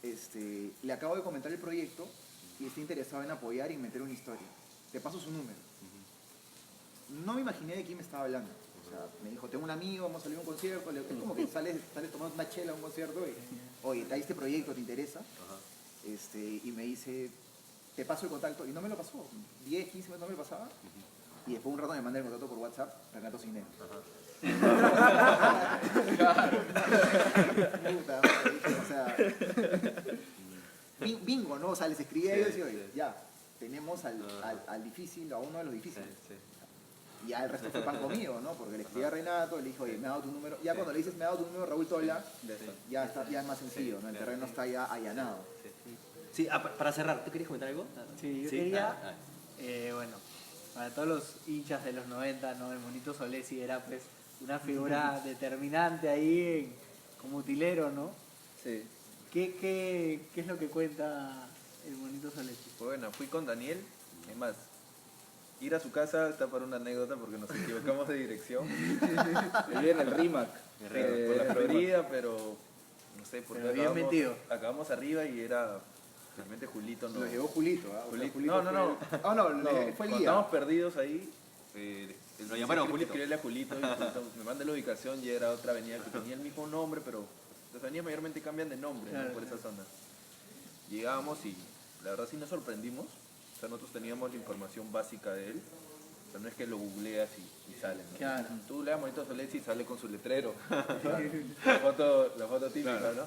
le acabo de comentar el proyecto y está interesado en apoyar y meter una historia. Te paso su número. No me imaginé de quién me estaba hablando. O sea, me dijo, tengo un amigo, vamos a salir a un concierto. Es como que sales tomando una chela a un concierto y, oye, ¿hay este proyecto? ¿Te interesa? Y me dice, te paso el contacto. Y no me lo pasó. 10, 15 minutos no me lo pasaba. Y después un rato me manda el contacto por WhatsApp, Renato Cinero. Puta, o sea, bingo, ¿no? O sea, les escribí a ellos y decía, oye, ya, tenemos al difícil, a uno de los difíciles. Y ya el resto fue pan comido, ¿no? Porque le escribí a Renato, le dije, oye, me ha dado tu número. Ya cuando le dices, me ha dado tu número, Raúl Tola, ya es más sencillo, ¿no? El terreno está ya allanado. Sí, para cerrar, ¿tú querías comentar algo? Sí, yo quería, bueno, para todos los hinchas de los 90, ¿no? El Monito Solesi era pues una figura determinante ahí como utilero, ¿no? Sí. ¿Qué es lo que cuenta el Monito Solesi? Bueno, fui con Daniel, es más, ir a su casa está para una anécdota porque nos equivocamos de dirección. Él vive en el RIMAC. Por la Florida, pero no sé, porque Pero bien metido. acabamos arriba y era realmente Julito. No, Lo llevó Julito, ¿ah? O sea, Julito no. Ah, no, No, fue el cuando guía. estábamos perdidos ahí, Lo llamaron Julito. Escribirle a Julito y Julito me manda la ubicación y era otra avenida que tenía el mismo nombre, pero las avenidas mayormente cambian de nombre, Claro, ¿no? Por esa zona. Llegamos y la verdad sí nos sorprendimos. O sea, nosotros teníamos la información básica de él. O sea, no es que lo googleas y sale, ¿no? Claro. Tú googleas Monito Solesi y sale con su letrero. la foto típica, Claro. ¿no?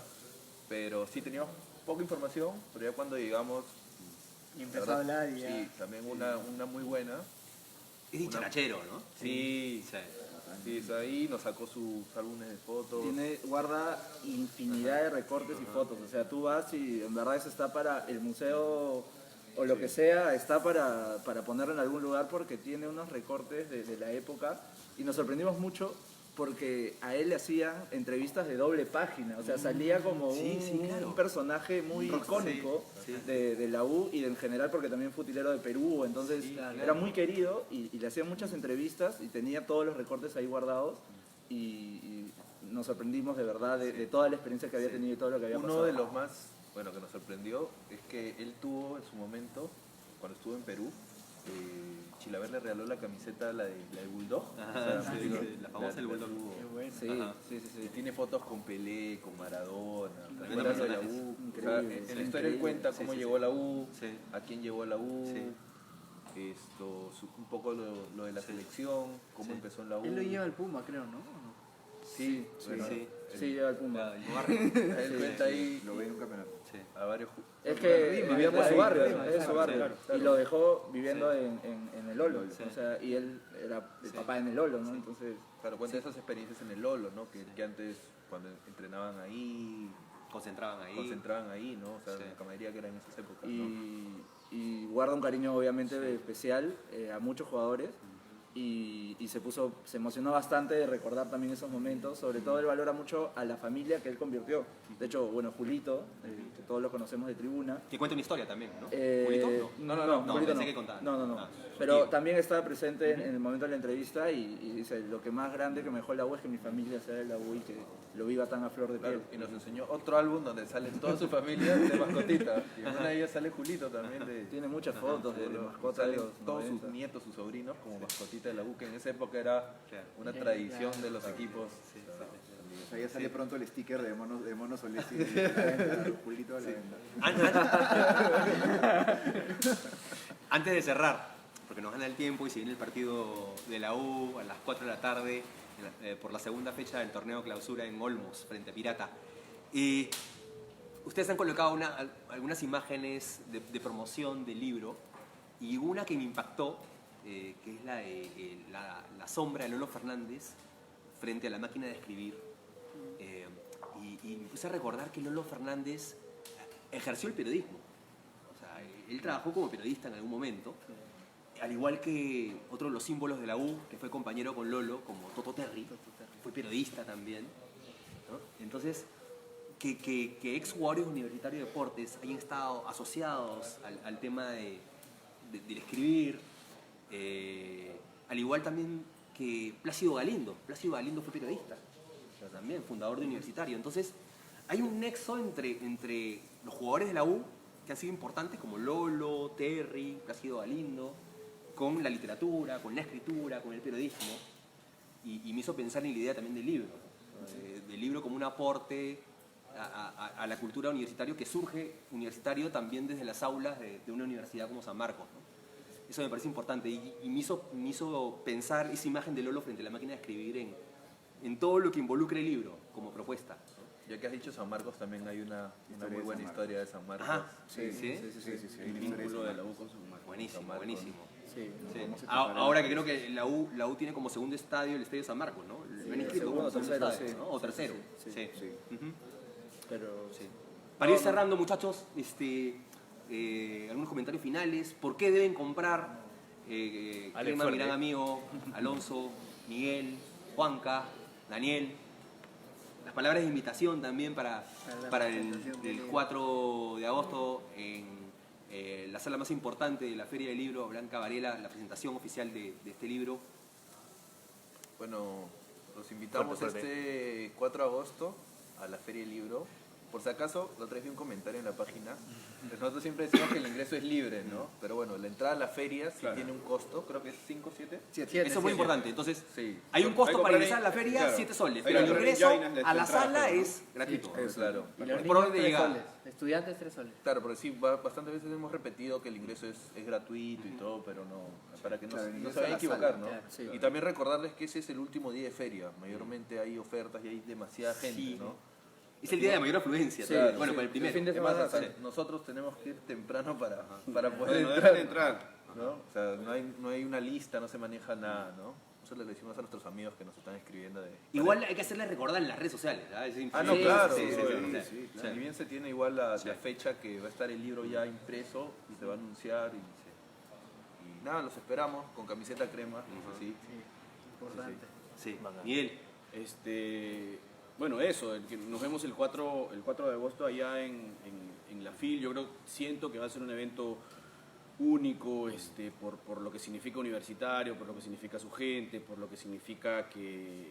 Pero sí teníamos poca información, pero ya cuando llegamos... Y la empezó a verdad, hablar y ya. Sí, también una muy buena. Es dicharachero, ¿no? Sí, Sí. sí, es ahí, nos sacó sus álbumes de fotos. Guarda infinidad de recortes y fotos. O sea, tú vas y en verdad eso está para el museo o lo que sea, está para ponerlo en algún lugar porque tiene unos recortes de la época. Y nos sorprendimos mucho porque a él le hacían entrevistas de doble página. O sea, salía como un personaje muy icónico de la U y en general porque también fue utilero de Perú. Entonces era muy querido y le hacían muchas entrevistas y tenía todos los recortes ahí guardados. Y nos sorprendimos de verdad de toda la experiencia que había tenido y todo lo que había pasado. Uno de los más, bueno, que nos sorprendió es que él tuvo en su momento, cuando estuvo en Perú, Chilaver le regaló la camiseta, la de Bulldog. La famosa del Bulldog. Qué bueno. Sí. Y tiene fotos con Pelé, con Maradona, Tremendo recuerdos de la personajes. U. Increíble, En la historia él cuenta cómo llegó a la U, Sí. a quién llegó a la U, Sí. un poco lo de la selección, cómo empezó en la U. Él lo lleva al Puma, creo, ¿no? Sí, bueno, Sí. Sí, lleva el Puma. él cuenta ahí Lo ve en un campeonato. a varios Es que vivía por su barrio, Rima, es su barrio. claro. Y lo dejó viviendo en el Lolo. O sea, y él era el Sí. papá en el Lolo, ¿no? Entonces, Claro, cuenta esas experiencias en el Lolo, ¿no? Que antes, cuando entrenaban ahí, Concentraban ahí. concentraban ahí, ¿no? O sea, Sí. la camaradería que era en esas épocas, ¿no? y guarda un cariño obviamente especial a muchos jugadores. Y se emocionó bastante de recordar también esos momentos. Sobre todo él valora mucho a la familia que él convirtió. De hecho, bueno, Julito, que todos lo conocemos de tribuna. Que cuenta una historia también, ¿no? ¿Julito? No, Julito pensé no. que contaba. No. Ah, Pero tío. también estaba presente en el momento de la entrevista y dice, lo que más grande que me dejó la U es que mi familia sea de la U y que lo viva tan a flor de piel. Claro, y nos enseñó otro álbum donde salen toda su familia de mascotita. Y en una de ellas sale Julito también de... Tiene muchas fotos de mascotas de Salen los todos 90. sus nietos, sus sobrinos como mascotita de la U, que en esa época era una tradición de los equipos. O sea, ya sale pronto el sticker de Mono Solesi. De la venta, Julito de la venta. Antes de cerrar, porque nos gana el tiempo y se viene el partido de la U a las 4 de la tarde por la segunda fecha del torneo clausura en Olmos frente a Pirata. Y ustedes han colocado algunas imágenes de promoción del libro y una que me impactó, que es la de la sombra de Lolo Fernández frente a la máquina de escribir. Y me puse a recordar que Lolo Fernández ejerció el periodismo. O sea, él trabajó como periodista en algún momento, al igual que otro de los símbolos de la U, que fue compañero con Lolo, como Toto Terry, fue periodista también, ¿no? Entonces, que ex jugadores universitarios de deportes hayan estado asociados al tema del escribir, al igual también que Plácido Galindo. Plácido Galindo fue periodista, o sea, también fundador de Universitario. Entonces, hay un nexo entre los jugadores de la U, que han sido importantes, como Lolo, Terry, Plácido Galindo, con la literatura, con la escritura, con el periodismo, y me hizo pensar en la idea también del libro, ¿no? Del libro como un aporte a la cultura universitaria que surge universitario también desde las aulas de una universidad como San Marcos, ¿no? Eso me parece importante y me hizo pensar esa imagen de Lolo frente a la máquina de escribir en todo lo que involucra el libro como propuesta. Ya que has dicho San Marcos, también hay una Historia muy de buena San historia de San Marcos. Ajá, Sí, sí. El vínculo de la U con San Marcos. Buenísimo, San Marcos. buenísimo. Sí. Sí. Vamos a Ahora que creo que la U tiene como segundo estadio el Estadio San Marcos, ¿no? Lo han inscrito segundo, como segundo tercero, estadio, sí. ¿no? O tercero. Sí, Sí. Sí. Ujú. Pero Sí. Para ir cerrando, muchachos, algunos comentarios finales. ¿Por qué deben comprar Crema fuerte. Mi Gran Amigo, Alonso, Miguel, Juanca, Daniel? Las palabras de invitación también para el 4 de agosto en la sala más importante de la Feria del Libro, Blanca Varela, la presentación oficial de este libro. Bueno, los invitamos Fuerte, este 4 de agosto a la Feria del Libro. Por si acaso, la otra vez vi un comentario en la página. Pues nosotros siempre decimos que el ingreso es libre, ¿no? Pero bueno, la entrada a la feria sí tiene un costo, creo que es 5, 7. Eso es muy importante. Entonces, Sí. hay un costo Hay que para comprar ingresar a la ahí, feria, claro. 7 soles. Hay Pero el que comprar ingreso ya a la entrada, sala pero, ¿no? es gratuito. Claro. Y los Por niños orden de 3 llegada. soles. Estudiantes 3 soles. Claro, porque sí, bastantes veces hemos repetido que el ingreso es gratuito y todo, pero no, para que no, Claro, el no ingreso se vayan a a la equivocar, sala, ¿no? claro, sí. Y también recordarles que ese es el último día de feria, mayormente hay ofertas y hay demasiada gente, Sí. ¿no? Es el día de mayor afluencia. Claro, bueno, sí. para el primero. El fin de Además, semana, hasta sí. nosotros tenemos que ir temprano para poder Bueno, entrar, dejen entrar. ¿no? O sea, no hay una lista, no se maneja nada, ¿no? Eso le decimos a nuestros amigos que nos están escribiendo de... Igual hay que hacerles recordar en las redes sociales. ¿Ah? Es Ah, no, importante. claro. Sí, sí, sí, Sí, sí. sí, Sí. claro. Y bien se tiene igual la Sí. fecha que va a estar el libro ya impreso y se va a anunciar y nada, los esperamos con camiseta crema, eso sí. Importante. Sí. Miguel. Bueno, eso, que nos vemos el 4 de agosto allá en la FIL. Yo siento que va a ser un evento único por lo que significa universitario, por lo que significa su gente, por lo que significa que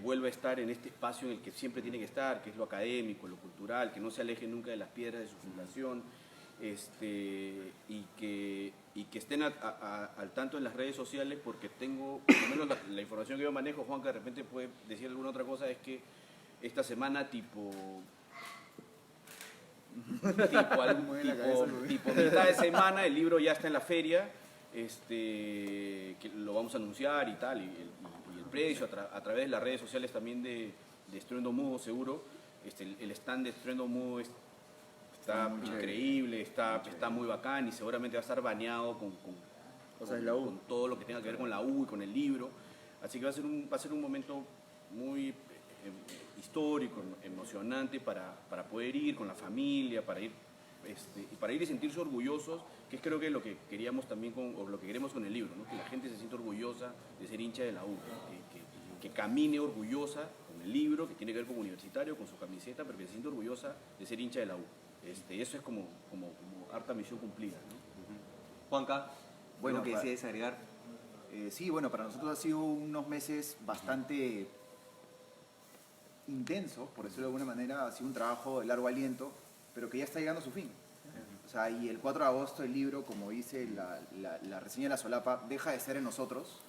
vuelva a estar en este espacio en el que siempre tiene que estar, que es lo académico, lo cultural, que no se aleje nunca de las piedras de su fundación, y que estén al tanto en las redes sociales, porque tengo, por lo menos la información que yo manejo, Juan, que de repente puede decir alguna otra cosa, es que esta semana tipo mitad de semana el libro ya está en la feria, que lo vamos a anunciar y tal, y el precio a través de las redes sociales también de Estruendo Mudo, seguro. El stand de Estruendo Mudo está increíble, está muy bacán y seguramente va a estar baneado con todo lo que tenga que ver con la U y con el libro. Así que va a ser un momento muy histórico, emocionante para poder ir con la familia, para ir y sentirse orgullosos, que es creo que lo que queríamos también o lo que queremos con el libro, ¿no? Que la gente se sienta orgullosa de ser hincha de la U, que camine orgullosa con el libro, que tiene que ver con universitario, con su camiseta, pero que se sienta orgullosa de ser hincha de la U. Eso es como harta misión cumplida, ¿no? Juanca, Bueno, ¿lo que para- desees agregar? Sí, bueno, para nosotros ha sido unos meses bastante intensos, por decirlo de alguna manera, ha sido un trabajo de largo aliento, pero que ya está llegando a su fin. O sea, y el 4 de agosto el libro, como dice la reseña de la solapa, deja de ser en nosotros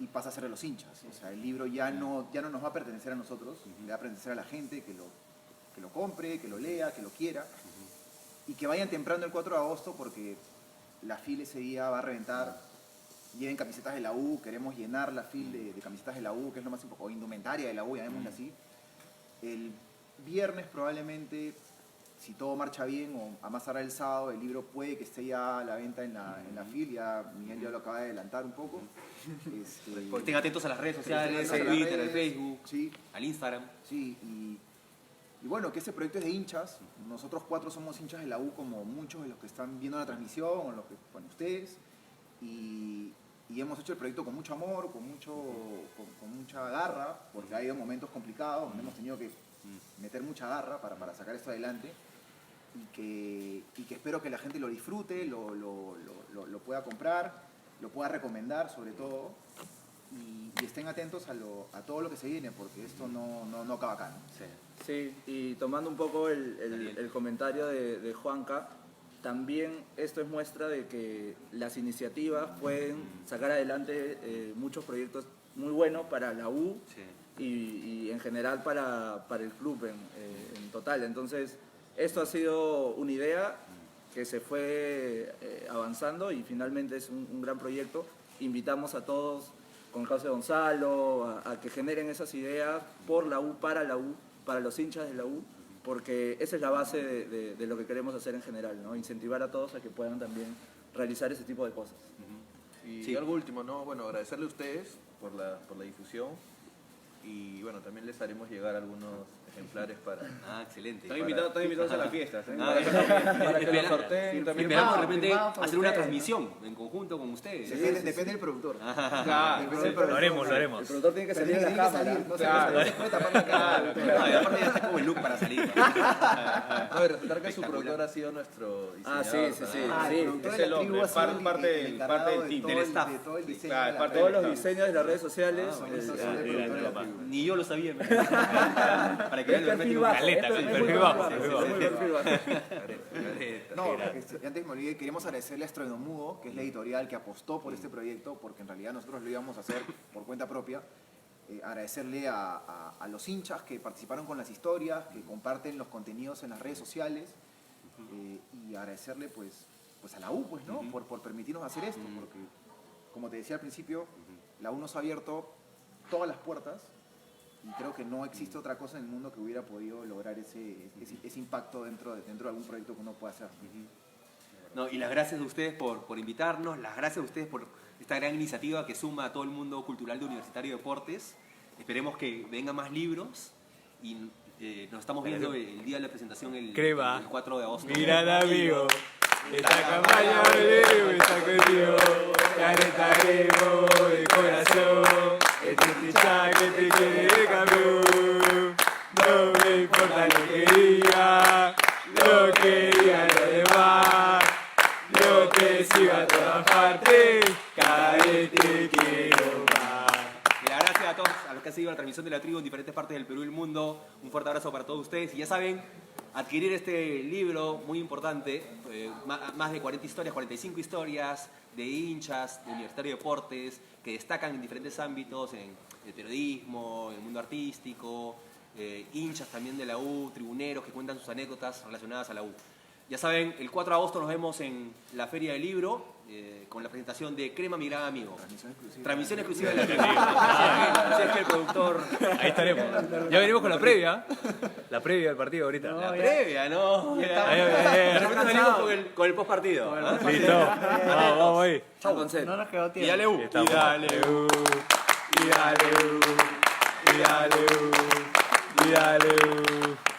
y pasa a ser de los hinchas. O sea, el libro ya no nos va a pertenecer a nosotros, le va a pertenecer a la gente que lo compre, que lo lea, que lo quiera, y que vayan temprano el 4 de agosto porque la FIL ese día va a reventar. Lleven camisetas de la U, queremos llenar la FIL de camisetas de la U, que es lo más importante, o indumentaria de la U, llamémosla así. El viernes probablemente, si todo marcha bien, o a más tardar el sábado, el libro puede que esté ya a la venta en la FIL, ya Miguel ya lo acaba de adelantar un poco. Porque estén atentos a las redes sociales, Estén al atentos a las Twitter, al redes, Facebook, Sí, al Instagram. sí, y bueno, que ese proyecto es de hinchas. Nosotros 4 somos hinchas de la U, como muchos de los que están viendo la transmisión, o los que, bueno, ustedes. Y hemos hecho el proyecto con mucho amor, con mucha garra, porque ha habido momentos complicados donde hemos tenido que meter mucha garra para sacar esto adelante. Y que espero que la gente lo disfrute, lo pueda comprar, lo pueda recomendar sobre todo. y estén atentos a todo lo que se viene, porque esto no acaba acá, ¿no? Sí. Sí, y tomando un poco el comentario de Juanca, también esto es muestra de que las iniciativas pueden sacar adelante muchos proyectos muy buenos para la U Sí. y en general para el club en total. Entonces, esto ha sido una idea que se fue avanzando y finalmente es un gran proyecto. Invitamos a todos, con José Gonzalo, a que generen esas ideas por la U, para los hinchas de la U, porque esa es la base de lo que queremos hacer en general, ¿no? Incentivar a todos a que puedan también realizar ese tipo de cosas. Y Sí. algo último, ¿no? Bueno, agradecerle a ustedes por la difusión y bueno, también les haremos llegar algunos ejemplares para... Ah, excelente. Están invitados a las fiestas. ¿eh? Para que lo Espera- sorteen también. Esperamos de repente firmado por hacer una ustedes. transmisión en conjunto con ustedes. Depende del productor. Claro, Depende del productor. Lo haremos, lo El haremos. productor tiene que Pero salir en tiene la que cámara. salir, no Claro. se puede tapar la cara. No, y aparte ya está como el look para salir. No, y resaltar que su Espectacular. productor ha sido nuestro Ah, diseñador. sí, sí, sí. también. Ah, Sí, el productor es de el la tribu hombre, ha sido parte el del encargado team, del staff. de todo el diseño Claro, de la parte red. Todos los Claro. diseños de las redes sociales. buenísimo. el productor de la tribu. Ni yo lo sabía. Para que vean Es lo perfil repente bajo. Caleta, es el muy perfil bajo, perfil bajo. es muy perfil bajo. No, antes me olvidé, queremos agradecerle a Estronomudo, que es la editorial que apostó por este proyecto, porque en realidad nosotros lo íbamos a hacer por cuenta propia. Agradecerle a los hinchas que participaron con las historias, que comparten los contenidos en las redes sociales, y agradecerle pues a la U, pues, ¿no? Por permitirnos hacer esto, porque como te decía al principio, la U nos ha abierto todas las puertas y creo que no existe otra cosa en el mundo que hubiera podido lograr ese impacto dentro de algún proyecto que uno pueda hacer. No, y las gracias a ustedes por invitarnos, las gracias a ustedes por esta gran iniciativa que suma a todo el mundo cultural de Universitario de Deportes. Esperemos que vengan más libros y nos estamos viendo el día de la presentación el 4 de agosto. Mira, amigo, esta campaña está contigo, caretaremos de corazón, este hincha que te quiere de campeón, no me importa lo que diga los demás, yo te sigo a todas partes, cada vez te quiero más. Y las gracias a todos a los que han seguido la transmisión de la tribu en diferentes partes del Perú y del mundo. Un fuerte abrazo para todos ustedes. Y ya saben, adquirir este libro muy importante, más de 40 historias, 45 historias de hinchas de Universitario de Deportes que destacan en diferentes ámbitos, en el periodismo, en el mundo artístico, hinchas también de la U, tribuneros que cuentan sus anécdotas relacionadas a la U. Ya saben, el 4 de agosto nos vemos en la Feria del Libro con la presentación de Crema, mi gran amigo. Transmisión exclusiva de la tribu. Si es que el productor... Ahí estaremos. Ya venimos con la previa del partido ahorita. La previa, ¿no? Ahí, De repente venimos con el post partido. Listo. Vamos ahí. Chao, Conce. No nos quedó Y tiempo. dale U. Estamos. Y dale U, y dale U, y dale U, y dale U.